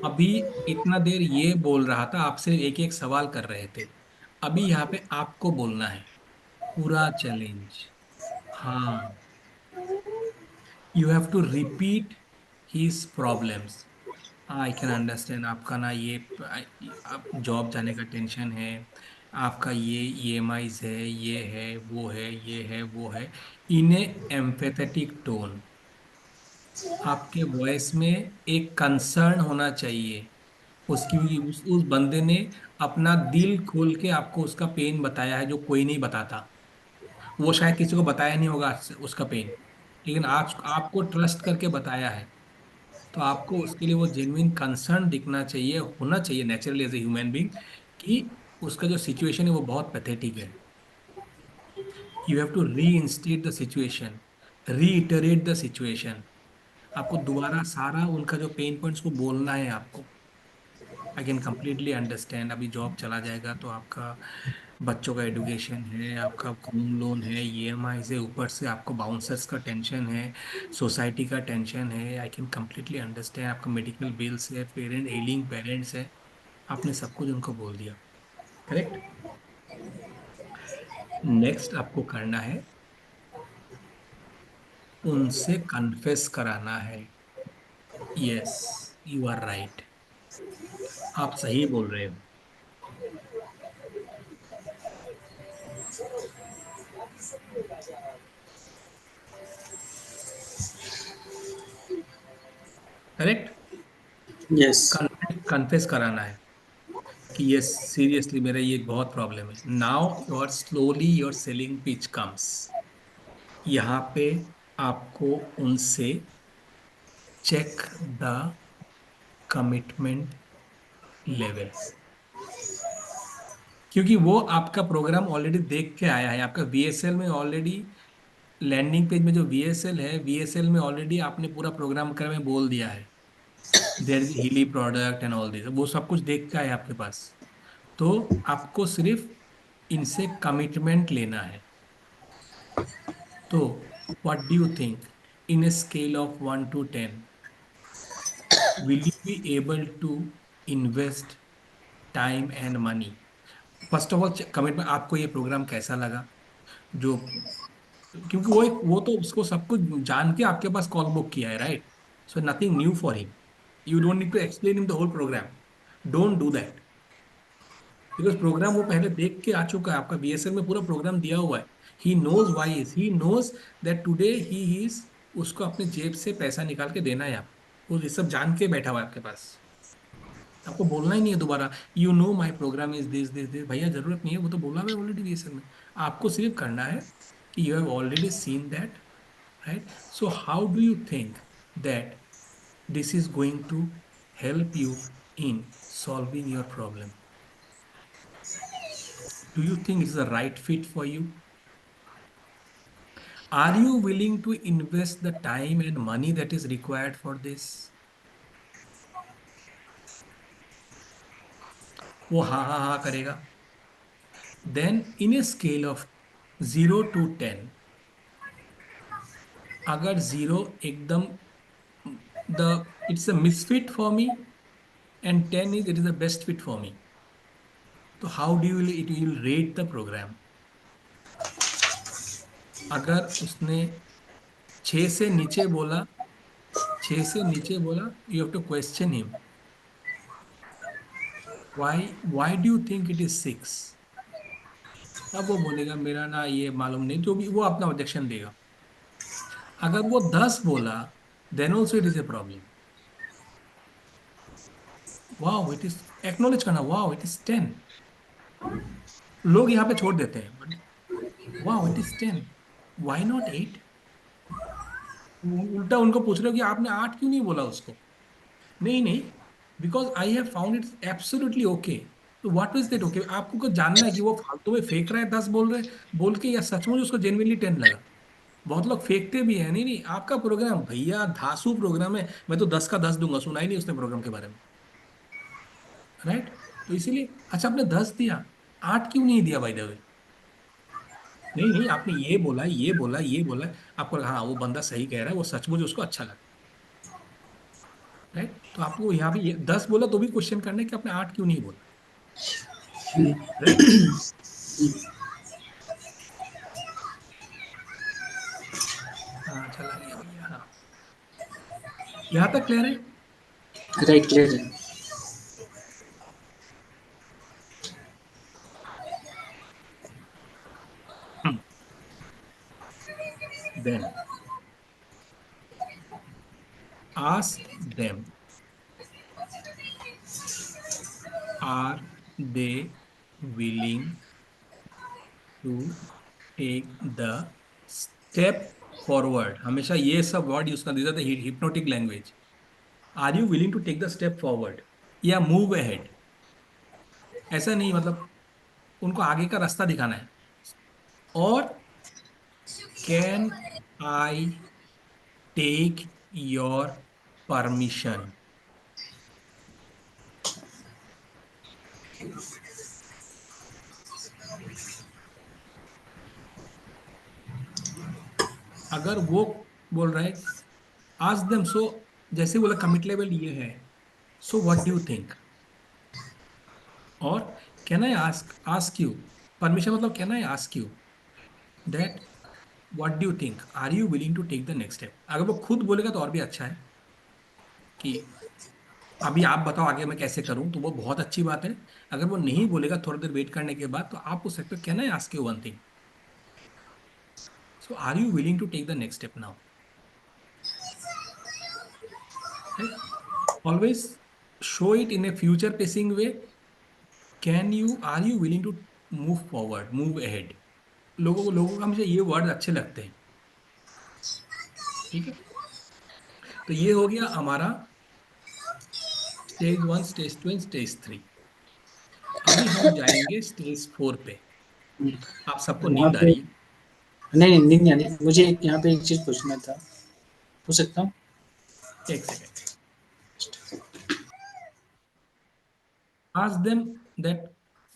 अभी इतना देर ये बोल रहा था, आपसे एक एक सवाल कर रहे थे, अभी यहाँ पे आपको बोलना है पूरा चैलेंज। हाँ, you have to repeat his problems. I can understand, आपका ना ये आप जॉब जाने का टेंशन है, आपका ये ईएमआईज है, ये है वो है, ये है वो है। इन ए एम्पैथेटिक टोन, आपके वॉइस में एक कंसर्न होना चाहिए उसकी। उस बंदे ने अपना दिल खोल के आपको उसका पेन बताया है, जो कोई नहीं बताता। वो शायद किसी को बताया नहीं होगा उसका पेन, लेकिन आज आपको ट्रस्ट करके बताया है। तो आपको उसके लिए वो जेन्युइन कंसर्न दिखना चाहिए, होना चाहिए naturally as a human being, कि उसका जो सिचुएशन है वो बहुत पैथेटिक है। You have to reinstate the situation, reiterate the situation. आपको दोबारा सारा उनका जो पेन पॉइंट्स को बोलना है आपको। आई कैन कम्प्लीटली अंडरस्टैंड, अभी जॉब चला जाएगा तो आपका बच्चों का एजुकेशन है, आपका होम लोन है, ईएमआई से ऊपर से आपको बाउंसर्स का टेंशन है, सोसाइटी का टेंशन है। आई कैन कम्प्लीटली अंडरस्टैंड, आपका मेडिकल बिल्स है, पेरेंट एलिंग पेरेंट्स है। आपने सब कुछ उनको बोल दिया, करेक्ट। नेक्स्ट आपको करना है, उनसे कन्फेस कराना है। यस, यू आर राइट, आप सही बोल रहे हो। Correct, yes. कन्फेस कराना है कि यस सीरियसली मेरा ये बहुत प्रॉब्लम है। Now your slowly your selling pitch comes. यहाँ पे आपको उनसे चेक द कमिटमेंट लेवल, क्योंकि वो आपका प्रोग्राम ऑलरेडी देख के आया है। आपका वीएसएल में ऑलरेडी, लैंडिंग पेज में जो वीएसएल है, वीएसएल में ऑलरेडी आपने पूरा प्रोग्राम कर में बोल दिया है there is really product and all this, वो सब कुछ देख के आया आपके पास। तो आपको सिर्फ इनसे कमिटमेंट लेना है। तो what do you think, in a scale of 1 to 10, will you be able to invest time and money? First of all commitment, आपको ये प्रोग्राम कैसा लगा? जो, क्योंकि वो तो उसको सब कुछ जान के आपके पास कॉल बुक किया है, right? So nothing new for him, you don't need to explain him the whole program. Don't do that, because program वो पहले देख के आ चुका है, आपका बीएसएल में पूरा प्रोग्राम दिया हुआ है। He knows why is, he knows that today he is, उसको अपने जेब से पैसा निकाल के देना है आपको। वो ये सब जान के बैठा हुआ है आपके पास, आपको बोलना ही नहीं है दोबारा you know my programme is this this this. भैया जरूरत नहीं है, वो तो बोला हुआ है ऑलरेडी बीएसएल में। आपको सिर्फ करना है कि you have already seen that, right? So how do you think that this is going to help you in solving your problem? Do you think it's the right fit for you? Are you willing to invest the time and money that is required for this? वो हाँ हाँ हाँ करेगा। Then in a scale of 0 to 10, अगर 0 एकदम the it's a misfit for me and 10 is it is the best fit for me, तो how do you it will rate the program? अगर उसने 6 से नीचे बोला, 6 से नीचे बोला, you have to question him. Why do you think it is 6? अब वो बोलेगा मेरा ना ये मालूम नहीं, जो भी वो अपना ऑब्जेक्शन देगा। अगर वो 10 बोला, then also it is a problem. Wow it is, acknowledge करना, वाओ इट इज 10। लोग यहाँ पे छोड़ देते हैं, but wow it is 10, why not 8? उल्टा उनको पूछ रहे हो कि आपने 8 क्यों नहीं बोला उसको? नहीं नहीं, because I have found it's absolutely okay. तो व्हाट इज दैट ओके? आपको को जानना है कि वो फालतू में फेंक रहा है 10 बोल के, या सचमुच उसको जेन्युइनली 10 लगा। बहुत लोग फेंकते भी हैं। नहीं नहीं, आपका प्रोग्राम भैया धांसू प्रोग्राम है, मैं तो 10 का 10 दूंगा, सुना ही नहीं उसने प्रोग्राम के बारे में, राइट? तो इसीलिए अच्छा आपने 10 दिया, 8 क्यों नहीं दिया बाय द वे? नहीं नहीं, आपने ये बोला, ये बोला, ये बोला, आपको लगा, हाँ वो बंदा सही कह रहा है, वो सचमुच उसको अच्छा लगा, राइट? तो आपको यहाँ पे ये 10 बोला तो भी क्वेश्चन करना है कि आपने 8 क्यों नहीं बोला, राइट? हाँ चला गया भैया, हाँ यहाँ तक क्लियर है? राइट, क्लियर है। Then ask them, are they willing to take the step forward? हमेशा ये सब वर्ड यूज कर दिया था, hypnotic language. Are you willing to take the step forward या मूव अहेड? ऐसा नहीं, मतलब उनको आगे का रास्ता दिखाना है। और can I take your permission? अगर वो बोल रहा है आस्क देम, सो जैसे बोला कमिट लेवल ये है, so what do you think? और can I ask ask you, permission मतलब can I ask you that what do you think, are you willing to take the next step? अगर वो खुद बोलेगा तो और भी अच्छा है कि अभी आप बताओ आगे मैं कैसे करूं, तो वो बहुत अच्छी बात है। अगर वो नहीं बोलेगा थोड़ी देर वेट करने के बाद, तो आप पूछ सकते हो can I ask you one thing, so are you willing to take the next step now? Always show it in a future pacing way. Are you willing to move forward, move ahead? लोगों का मुझे ये word अच्छे लगते हैं, ठीक है? तो ये हो गया हमारा स्टेज 1, स्टेज 2 एंड स्टेज 3। अभी हम जाएंगे स्टेज 4 पे। आप सबको यहाँ नींद आ पे रही है? नहीं, नींद नहीं आनी मुझे। यहाँ पे एक चीज पूछना था, पूछ सकता हूँ? एक second. Ask them that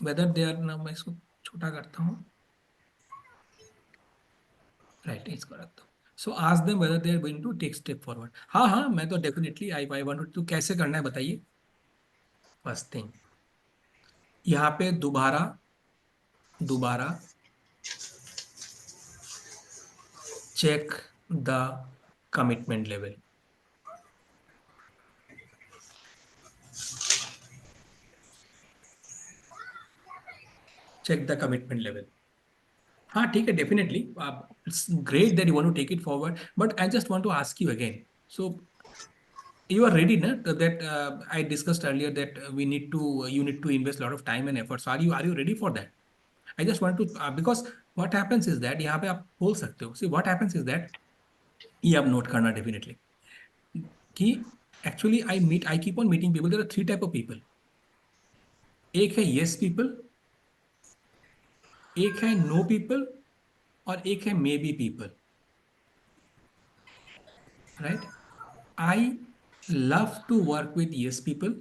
whether they are, ना मैं इसको छोटा करता हूँ, राइट, इसको रखता हूँ। So ask them whether they are going to take step forward. हाँ हाँ, मैं तो डेफिनेटली आई वांट टू, कैसे करना है बताइए? फर्स्ट थिंग, यहाँ पे दोबारा दोबारा check the commitment level. Check the commitment level. हाँ ठीक है, definitely it's great that you want to take it forward, but I just want to ask you again, so you are ready na, that I discussed earlier that you need to invest a lot of time and effort, so are you ready for that? I just want to because what happens is that यहाँ पे आप बोल सकते हो, see what happens is that ये आप note करना definitely कि actually I keep on meeting people, there are 3 type of people. एक है यस पीपल, एक है नो पीपल, और एक है may be people, right? I love to work with yes people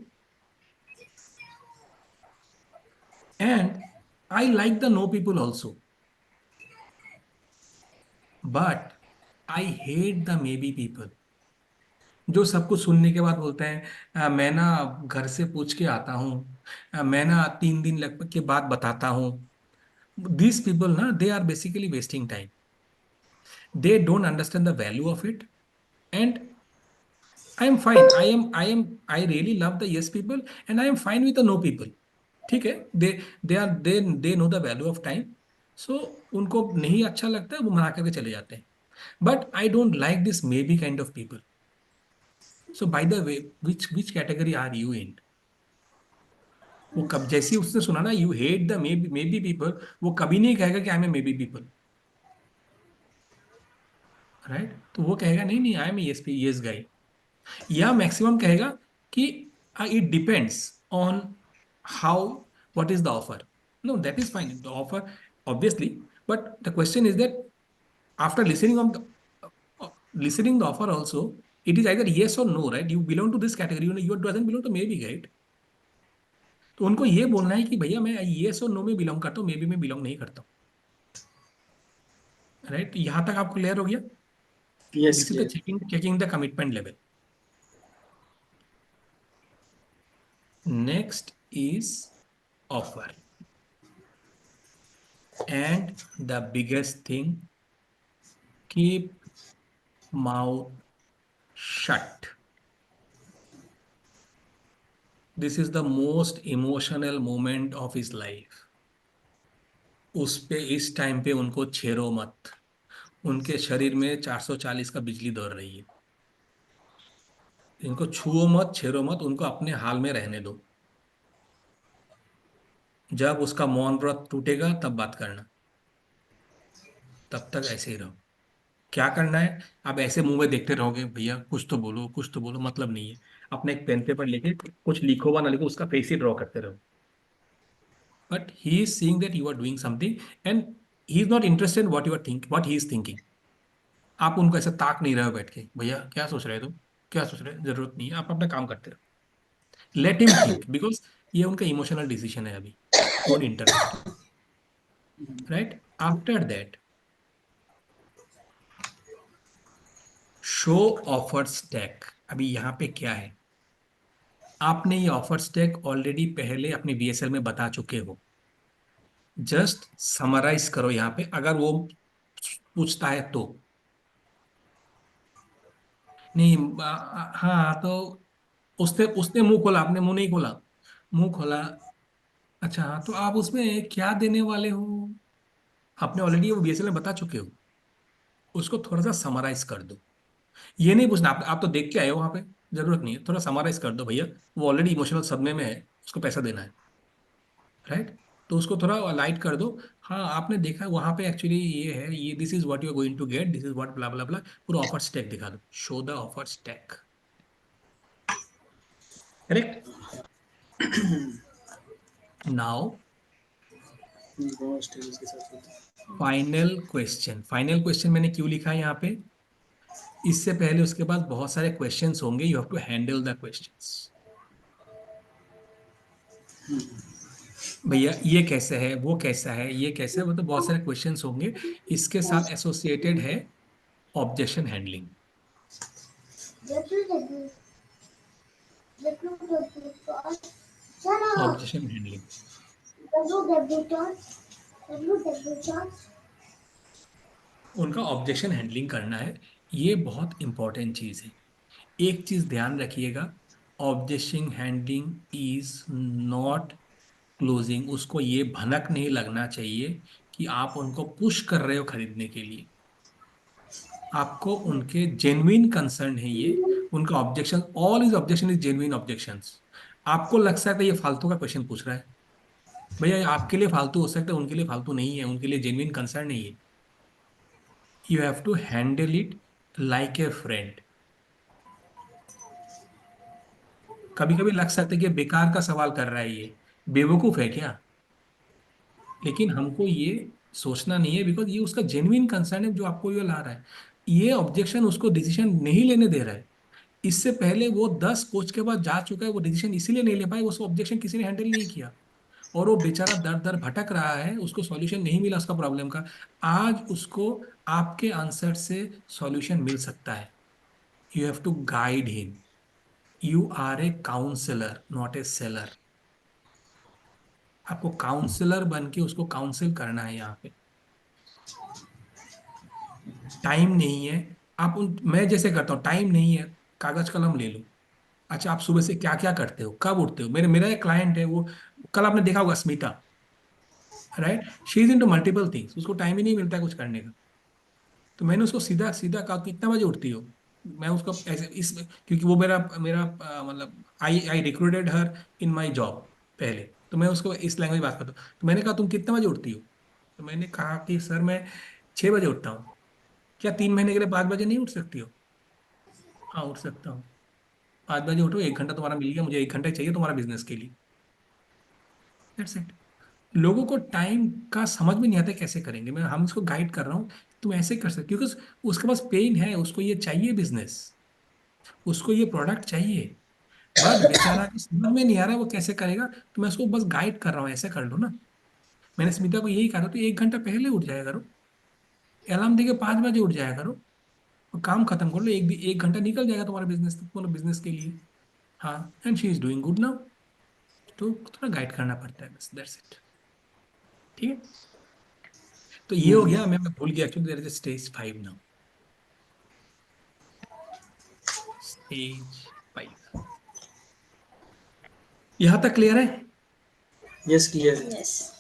and I like the no people also, but I hate the may be people, जो सब कुछ सुनने के बाद बोलते हैं मैं ना घर से पूछ के आता हूँ, मैं ना 3 दिन लग के बाद बताता हूँ। These people ना, they are basically wasting time. They don't understand the value of it, and I am fine. I really love the yes people, and I am fine with the no people. ठीक है, they know the value of time. So उनको नहीं अच्छा लगता है, वो मना करके चले जाते हैं। But I don't like this maybe kind of people. So by the way, which category are you in? वो कब जैसे ही उसने सुना ना you hate the may be people, वो कभी नहीं कहेगा कि I am a may be people, right? तो वो कहेगा नहीं नहीं आई एम यस गाय, या मैक्सिमम कहेगा कि it depends on how, what is the offer. Know that is fine, the offer obviously, but the question is that after listening the offer also, it is either yes or no, right? You belong to this category, you doesn't belong to maybe, right? तो उनको ये बोलना है कि भैया मैं yes और no में बिलोंग करता हूँ, मे बी मैं बिलोंग नहीं करता हूँ। राइट, यहां तक आपको क्लियर हो गया? Yes, this is the clear. Checking the commitment level. Next is offer. And the biggest thing, keep mouth shut. This is the most emotional moment of his life. उस पे इस टाइम पे उनको छेड़ो मत. उनके शरीर में 440 का बिजली दौड़ रही है. इनको छुओ मत, छेड़ो मत, उनको अपने हाल में रहने दो. जब उसका मौन व्रत टूटेगा तब बात करना. तब तक ऐसे ही रहो. क्या करना है? आप ऐसे मुंह में देखते रहोगे, भैया कुछ तो बोलो, कुछ तो बोलो, मतलब नहीं है. अपने एक पेन पेपर लेके कुछ लिखो व ना लिखो, उसका फेस ही ड्रॉ करते रहो. But he is seeing that you are doing something and he is not interested what you are think what he is thinking. आप उनको ऐसे ताक नहीं रहे हो बैठ के, भैया क्या सोच रहे हो तुम, क्या सोच रहे हो, जरूरत नहीं है, आप अपना काम करते रहो. लेट हिम थिंक, बिकॉज ये उनका इमोशनल डिसीजन है अभी. Don't interfere. Right, after that show offer stack. अभी यहाँ पे क्या है? आपने ये ऑफर स्टैक ऑलरेडी पहले अपने बीएसएल में बता चुके हो. जस्ट समराइज करो यहाँ पे, अगर वो पूछता है तो. नहीं हाँ तो उसने उसने मुंह खोला, आपने मुंह नहीं खोला. मुंह खोला. अच्छा हाँ, तो आप उसमें क्या देने वाले हो? आपने ऑलरेडी वो बीएसएल में बता चुके हो. उसको थोड़ा सा समराइज कर दो. ये नहीं पूछना आप तो देख के आए हो वहां पे, जरूरत नहीं है. थोड़ा समराइज कर दो, भैया वो ऑलरेडी इमोशनल सदमे में है, उसको पैसा देना है. राइट, तो उसको थोड़ा लाइट कर दो. हाँ आपने देखा वहां पे एक्चुअली ये है, ये this is what you are going to get, this is what blah blah blah. पूरा ऑफर स्टैक दिखा दो. Show the offer stack. Correct. Now बहुत स्टेज के साथ होता है। फाइनल क्वेश्चन मैंने क्यों लिखा है यहाँ पे? इससे पहले उसके बाद बहुत सारे क्वेश्चंस होंगे, you have to handle the questions. भैया ये कैसे है, वो कैसा है, ये कैसा है, मतलब बहुत सारे क्वेश्चंस होंगे. इसके साथ एसोसिएटेड है ऑब्जेक्शन हैंडलिंग. ऑब्जेक्शन हैंडलिंग उनका ऑब्जेक्शन हैंडलिंग करना है. ये बहुत इंपॉर्टेंट चीज है. एक चीज ध्यान रखिएगा, objection handling is not closing. उसको ये भनक नहीं लगना चाहिए कि आप उनको पुश कर रहे हो खरीदने के लिए. आपको उनके जेन्युइन कंसर्न है ये. उनका objection, all is objection is genuine objections. आपको लग सकता है ये फालतू का क्वेश्चन पूछ रहा है. भैया आपके लिए फालतू हो सकता है, उनके लिए फालतू नहीं है, उनके लिए जेन्युइन कंसर्न है ये. You have to handle it like a friend. कभी कभी लग सकता है कि बेकार का सवाल कर रहा है ये, बेवकूफ है क्या. लेकिन हमको ये सोचना नहीं है, बिकॉज ये उसका जेन्युइन कंसर्न है जो आपको ये ला रहा है. ये ऑब्जेक्शन उसको डिसीजन नहीं लेने दे रहा है. इससे पहले वो 10 कोच के बाद जा चुका है, वो डिसीजन इसीलिए नहीं ले पाए, उसको ऑब्जेक्शन किसी ने हैंडल नहीं किया. और वो बेचारा दर दर भटक रहा है, उसको सॉल्यूशन नहीं मिला उसका प्रॉब्लम का. आज उसको आपके आंसर से सॉल्यूशन मिल सकता है. You have to guide him. You are a counsellor not a seller. आपको काउंसलर बन के उसको काउंसिल करना है यहाँ पे. टाइम नहीं है. मैं जैसे करता हूँ, टाइम नहीं है, कागज कलम ले लो. अच्छा आप सुबह से क्या क्या करते हो, कब उठते हो? मेरा एक क्लाइंट है, वो कल आपने देखा होगा, Smita. Right, she is into multiple things, उसको टाइम ही नहीं मिलता है कुछ करने का. तो मैंने उसको सीधा सीधा कहा, कितना बजे उठती हो? मैं उसको ऐसे इस क्योंकि वो मेरा मेरा मतलब I I recruited her in my job पहले. तो मैं उसको इस लैंग्वेज बात करता हूँ. तो मैंने कहा तुम कितना बजे उठती हो? तो मैंने कहा कि सर मैं 6 बजे उठता हूँ. क्या 3 महीने के लिए 5 बजे नहीं उठ सकती हो? हाँ उठ सकता हूँ. 5 बजे उठो, 1 घंटा तुम्हारा मिल गया, मुझे 1 घंटा चाहिए तुम्हारा बिजनेस के लिए. That's it. लोगों को टाइम का समझ में नहीं आता कैसे करेंगे. मैं हम इसको गाइड कर रहा हूँ, तुम ऐसे कर सकते, क्योंकि उसके पास पेन है, उसको ये चाहिए बिजनेस, उसको ये प्रोडक्ट चाहिए. बट बेचारा की समझ में नहीं आ रहा है वो कैसे करेगा, तो मैं उसको बस गाइड कर रहा हूँ, ऐसे कर लो ना। मैंने स्मिता को यही कहा था, तो 1 घंटा पहले उठ जाया करो, अलार्म देके 5 बजे उठ जाया करो, और काम खत्म कर लो, 1 घंटा निकल जाएगा तुम्हारे बिजनेस के लिए। हाँ, and she is doing good now. तो थोड़ा गाइड करना पड़ता है, बस दैट्स इट। ठीक है, तो ये हो गया। मैं भूल गया actually, there is stage 5 now. Stage 5, यहाँ तक क्लियर है? यस, क्लियर है। यस,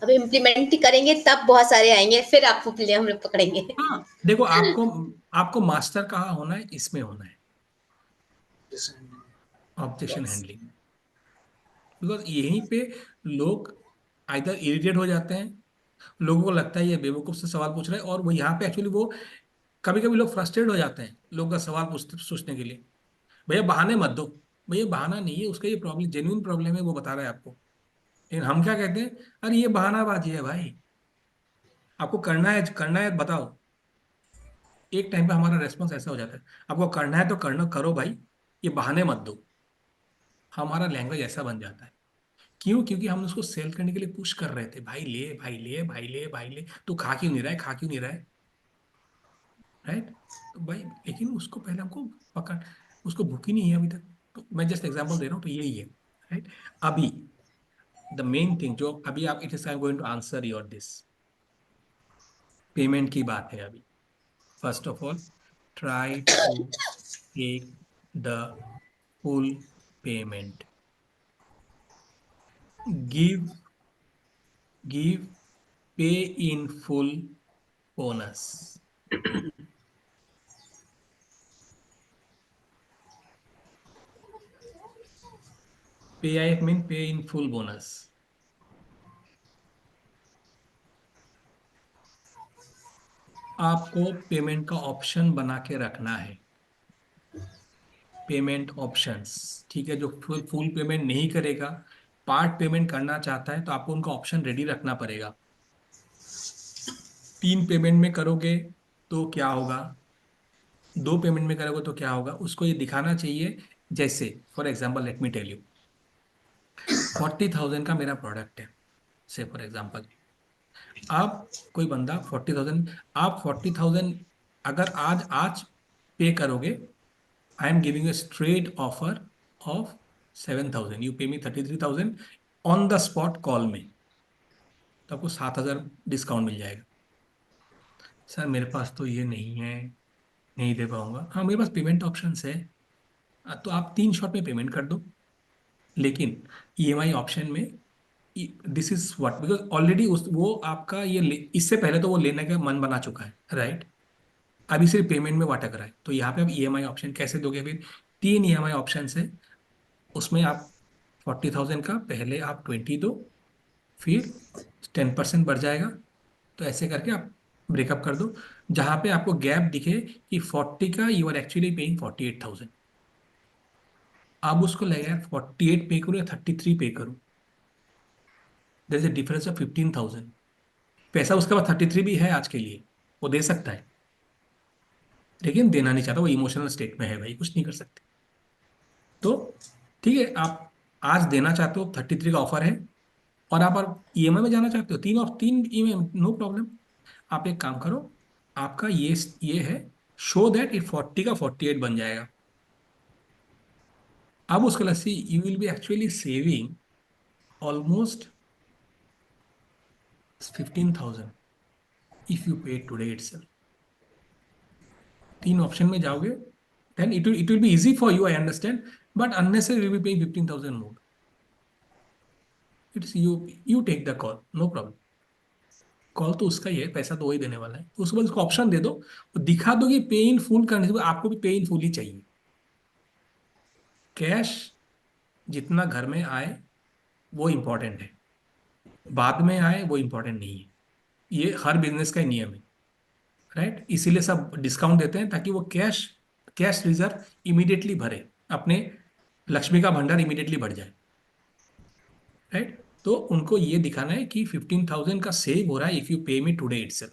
अब इम्प्लीमेंट करेंगे तब बहुत सारे आएंगे, फिर आपको हम लोग पकड़ेंगे। हाँ, देखो, आपको आपको मास्टर कहाँ होना है, इसमें होना है, ऑब्जेक्शन यस, हैंडलिंग। बिकॉज यहीं पे लोग आइदर इरिटेट हो जाते हैं, लोगों को लगता है ये बेवकूफ से सवाल पूछ रहे हैं, और वो यहाँ पे एक्चुअली वो कभी कभी लोग फ्रस्ट्रेट हो जाते हैं लोगों का सवाल पूछते सोचने के लिए। भैया बहाने मत दो, भैया बहाना नहीं है, उसका ये प्रॉब्लम जेन्युइन प्रॉब्लम है, वो बता रहा है आपको। लेकिन हम क्या कहते हैं, अरे ये बहानाबाजी है भाई, आपको करना है बताओ। एक टाइम पे हमारा रेस्पॉन्स ऐसा हो जाता है, आपको करना है तो करना करो भाई, ये बहाने मत दो। हमारा लैंग्वेज ऐसा बन जाता है। क्यों? क्योंकि हम उसको सेल करने के लिए पुश कर रहे थे, भाई ले भाई ले भाई ले भाई ले, तू खा क्यों नहीं रहा है, खा क्यों नहीं रहा है, राइट? तो भाई, लेकिन उसको पहले हमको पकड़, उसको भूख ही नहीं है अभी तक। तो मैं जस्ट एग्जांपल दे रहा हूँ, तो यही है, राइट? अभी द मेन थिंग जो अभी आप, it is I am going to answer your this, payment की बात है अभी। First of all, try to take the full payment, give give pay in full bonus. Pay I mean pay in full bonus. आपको payment का option बना के रखना है, पेमेंट ऑप्शंस। ठीक है, जो फुल फुल पेमेंट नहीं करेगा, पार्ट पेमेंट करना चाहता है, तो आपको उनका ऑप्शन रेडी रखना पड़ेगा। 3 पेमेंट में करोगे तो क्या होगा, 2 पेमेंट में करोगे तो क्या होगा, उसको ये दिखाना चाहिए। जैसे for example, let me tell you, 40,000 का मेरा प्रोडक्ट है, से फॉर एग्जाम्पल। आप कोई बंदा 40,000, आप 40,000 अगर आज आज पे करोगे, आई am giving a straight offer of 7,000, you पे मी 33,000 ऑन द स्पॉट कॉल में, तो आपको 7,000 डिस्काउंट मिल जाएगा। सर मेरे पास तो ये नहीं है, नहीं दे पाऊंगा। हाँ, मेरे पास पेमेंट ऑप्शन है। तो आप 3 शॉट में पेमेंट कर दो, लेकिन ईएमआई ऑप्शन में, this is what, because already उस वो आपका इससे पहले तो वो लेने का मन बना चुका है, राइट? अभी सिर्फ पेमेंट में वो अटक रहा है, तो यहाँ पे आप ईएमआई ऑप्शन कैसे दोगे फिर? 3 ईएमआई ऑप्शन है, उसमें आप 40,000 का पहले आप 20 दो, फिर 10% बढ़ जाएगा। तो ऐसे करके आप ब्रेकअप कर दो, जहां पे आपको गैप दिखे कि 40 का यू आर एक्चुअली पेइंग 48,000। अब उसको लगेगा 48 पे करूँ या 33 पे करूँ, there is a difference of 15,000। पैसा उसके पास 33 भी है आज के लिए, वो दे सकता है, लेकिन देना नहीं चाहता, वो इमोशनल स्टेट में है भाई, कुछ नहीं कर सकते। तो ठीक है, आप आज देना चाहते हो, 33 का ऑफर है, और आप ईएमआई में जाना चाहते हो, 3 ईएमआई, नो प्रॉब्लम। आप एक काम करो, आपका ये है, शो दैट इट 40 का 48 बन जाएगा। अब उसके लस्सी you will be actually saving almost 15,000 if you pay today itself. 3 option में जाओगे, then it will be easy for you, I understand, but unnecessary will be paying 15,000 more. It's you take the call, no problem. Call तो उसका ही है, पैसा तो वही देने वाला है, तो उसके बाद उसको ऑप्शन दे दो, और दिखा दो कि पे इन फुल करने से आपको भी पे इन फुल ही चाहिए। कैश जितना घर में आए वो इम्पोर्टेंट है, बाद में आए वो इम्पोर्टेंट नहीं है। ये हर बिजनेस का ही नियम है, राइट? इसीलिए सब डिस्काउंट देते हैं, ताकि वो कैश कैश रिजर्व इमीडिएटली भरे, अपने लक्ष्मी का भंडार इमीडिएटली बढ़ जाए, राइट? तो उनको ये दिखाना है कि 15,000 का सेव हो रहा है इफ यू पे me today itself,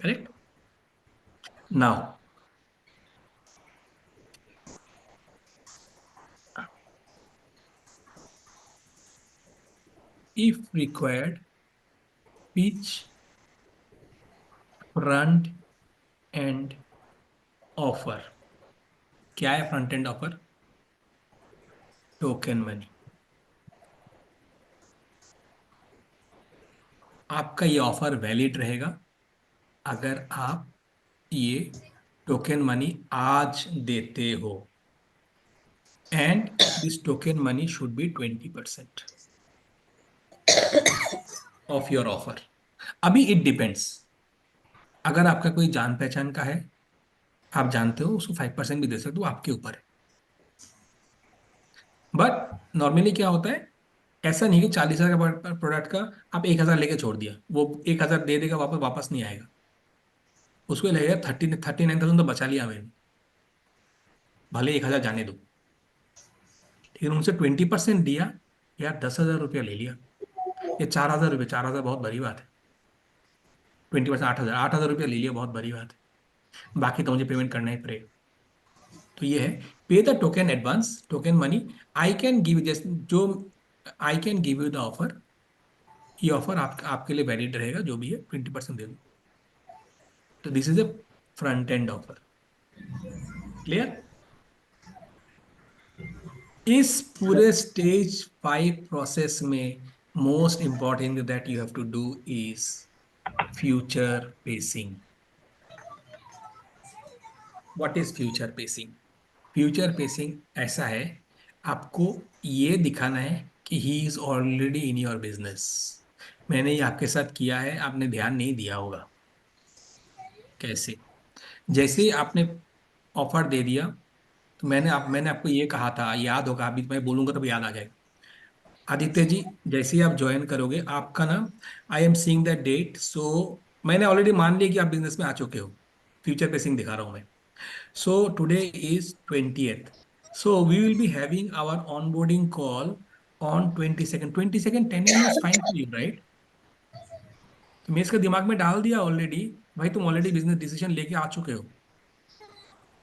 correct? Now if required, pitch front end offer. क्या है front end offer? Token money. आपका ये ऑफर वैलिड रहेगा अगर आप ये टोकन मनी आज देते हो, and this token money should be 20% of your offer. अभी इट डिपेंड्स, अगर आपका कोई जान पहचान का है, आप जानते हो, उसको 5% भी दे सकते हो, आपके ऊपर है। बट नॉर्मली क्या होता है, ऐसा नहीं कि 40,000 का प्रोडक्ट का आप 1,000 लेके छोड़ दिया, वो 1,000 दे देगा, वापस वापस नहीं आएगा, उसको लगेगा 39,000 तो बचा लिया मैंने, भले 1,000 जाने दो। लेकिन उनसे 20% दिया, यार 10,000 रुपया ले लिया, ये 4,000 रुपये, 4,000 बहुत बड़ी बात है। 20% 8,000, 8,000 रुपया ले लिया, बहुत बड़ी बात है, बाकी तो मुझे पेमेंट करना ही पड़ेगा। तो ये है, पे the token advance, token money. I can give, जैसे जो आई can give you the offer, ये ऑफर आपके लिए वैलिड रहेगा, जो भी है 20% दे दो। तो this is a front end offer. Clear? इस पूरे स्टेज 5 प्रोसेस में most important that you have to do is future pacing. What is future pacing? Future pacing ऐसा है, आपको ये दिखाना है कि he is already in your business. मैंने ये आपके साथ किया है, आपने ध्यान नहीं दिया होगा। कैसे? जैसे ही आपने ऑफर दे दिया, तो मैंने आपको ये कहा था, याद होगा, अभी मैं बोलूंगा तब याद आ जाएगा। आदित्य जी, जैसे ही आप ज्वाइन करोगे, आपका ना, I am seeing the date, so मैंने ऑलरेडी मान लिया कि आप बिजनेस में आ चुके हो, फ्यूचर पेसिंग दिखा रहा हूं मैं। So today is 20th. So we will be having our onboarding call on 22nd. 22nd 10 a.m. is fine for you, right? तो मैं इसका दिमाग में डाल दिया ऑलरेडी, भाई तुम ऑलरेडी बिजनेस डिसीजन लेके आ चुके हो।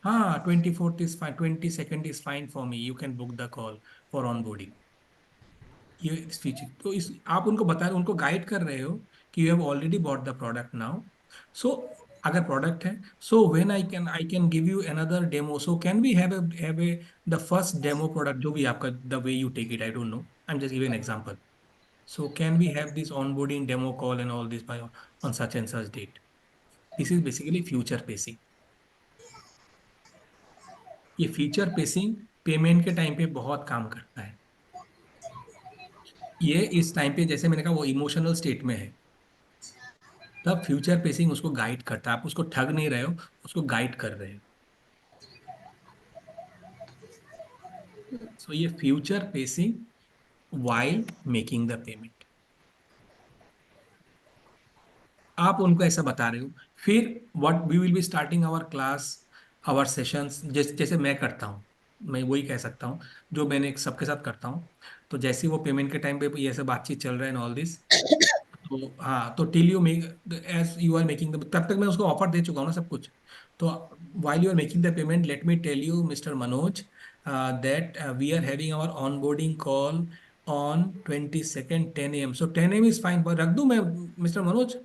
हाँ, 24th is fine, 22nd is fine for me, you can book the call for onboarding. ये फीचर तो इस आप उनको बता रहे, उनको गाइड कर रहे हो कि you have already bought the product now. So अगर प्रोडक्ट है, so when I can give you another demo, so can we have a the first demo product, जो भी आपका, the way you take it, I don't know, I am just giving an example. So can we have this onboarding demo call and all this by on such and such date? This is basically future pacing. ये future pacing payment के time पे बहुत काम करता है। ये इस time पे, जैसे मैंने कहा, वो इमोशनल स्टेट में है, तब फ्यूचर पेसिंग उसको गाइड करता है। आप उसको ठग नहीं रहे हो, उसको गाइड कर रहे हो। सो ये future pacing while making the payment, आप उनको ऐसा बता रहे हो। फिर what we will be starting our class, our sessions, जैसे जैसे मैं करता हूँ, मैं वही कह सकता हूँ जो मैंने सबके साथ करता हूँ। तो जैसे ही वो पेमेंट के टाइम पे ये सब बातचीत चल रहा है, ऑल दिस, तो हाँ, तो till you make, as you are making the, तब तक मैं उसको ऑफर दे चुका हूँ ना सब कुछ। तो while you are making the payment, let me tell you mister Manoj that we are having our onboarding call on 22nd 10 a.m. So 10 a.m. Is fine, पर रख दूं मैं, मिस्टर मनोज,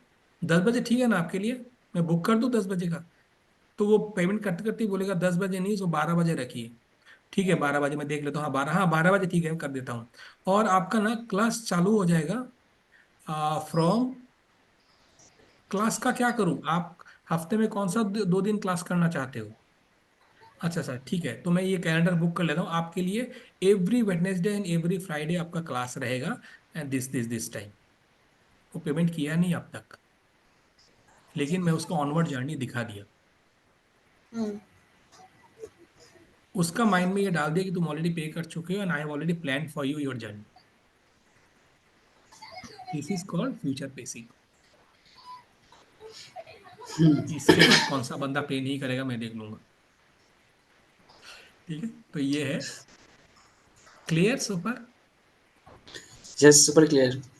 10 बजे ठीक है ना आपके लिए? मैं बुक कर दूं 10 बजे का? तो वो पेमेंट करते करते ही बोलेगा 10 बजे नहीं, सो 12 बजे रखिए। ठीक है, 12 बजे मैं देख लेता हूँ, हाँ 12 बजे ठीक है, कर देता हूँ। और आपका ना क्लास चालू हो जाएगा फ्रॉम, क्लास का क्या करूं, आप हफ्ते में कौन सा 2 दिन क्लास करना चाहते हो? अच्छा सर, ठीक है, तो मैं ये कैलेंडर बुक कर लेता हूँ आपके लिए। Every Wednesday and every Friday आपका क्लास रहेगा, एंड दिस टाइम। वो पेमेंट किया नहीं अब तक, लेकिन मैं उसका ऑनवर्ड जर्नी दिखा दिया। हम्म। उसका माइंड में ये डाल दिया कि तुम ऑलरेडी पे कर चुके हो, and I have already plan for you your journey. This is called future pacing. इसके बाद कौन सा बंदा पे नहीं करेगा, मैं देख लूंगा। ठीक है, तो ये है। Clear? Super. Yes, super clear.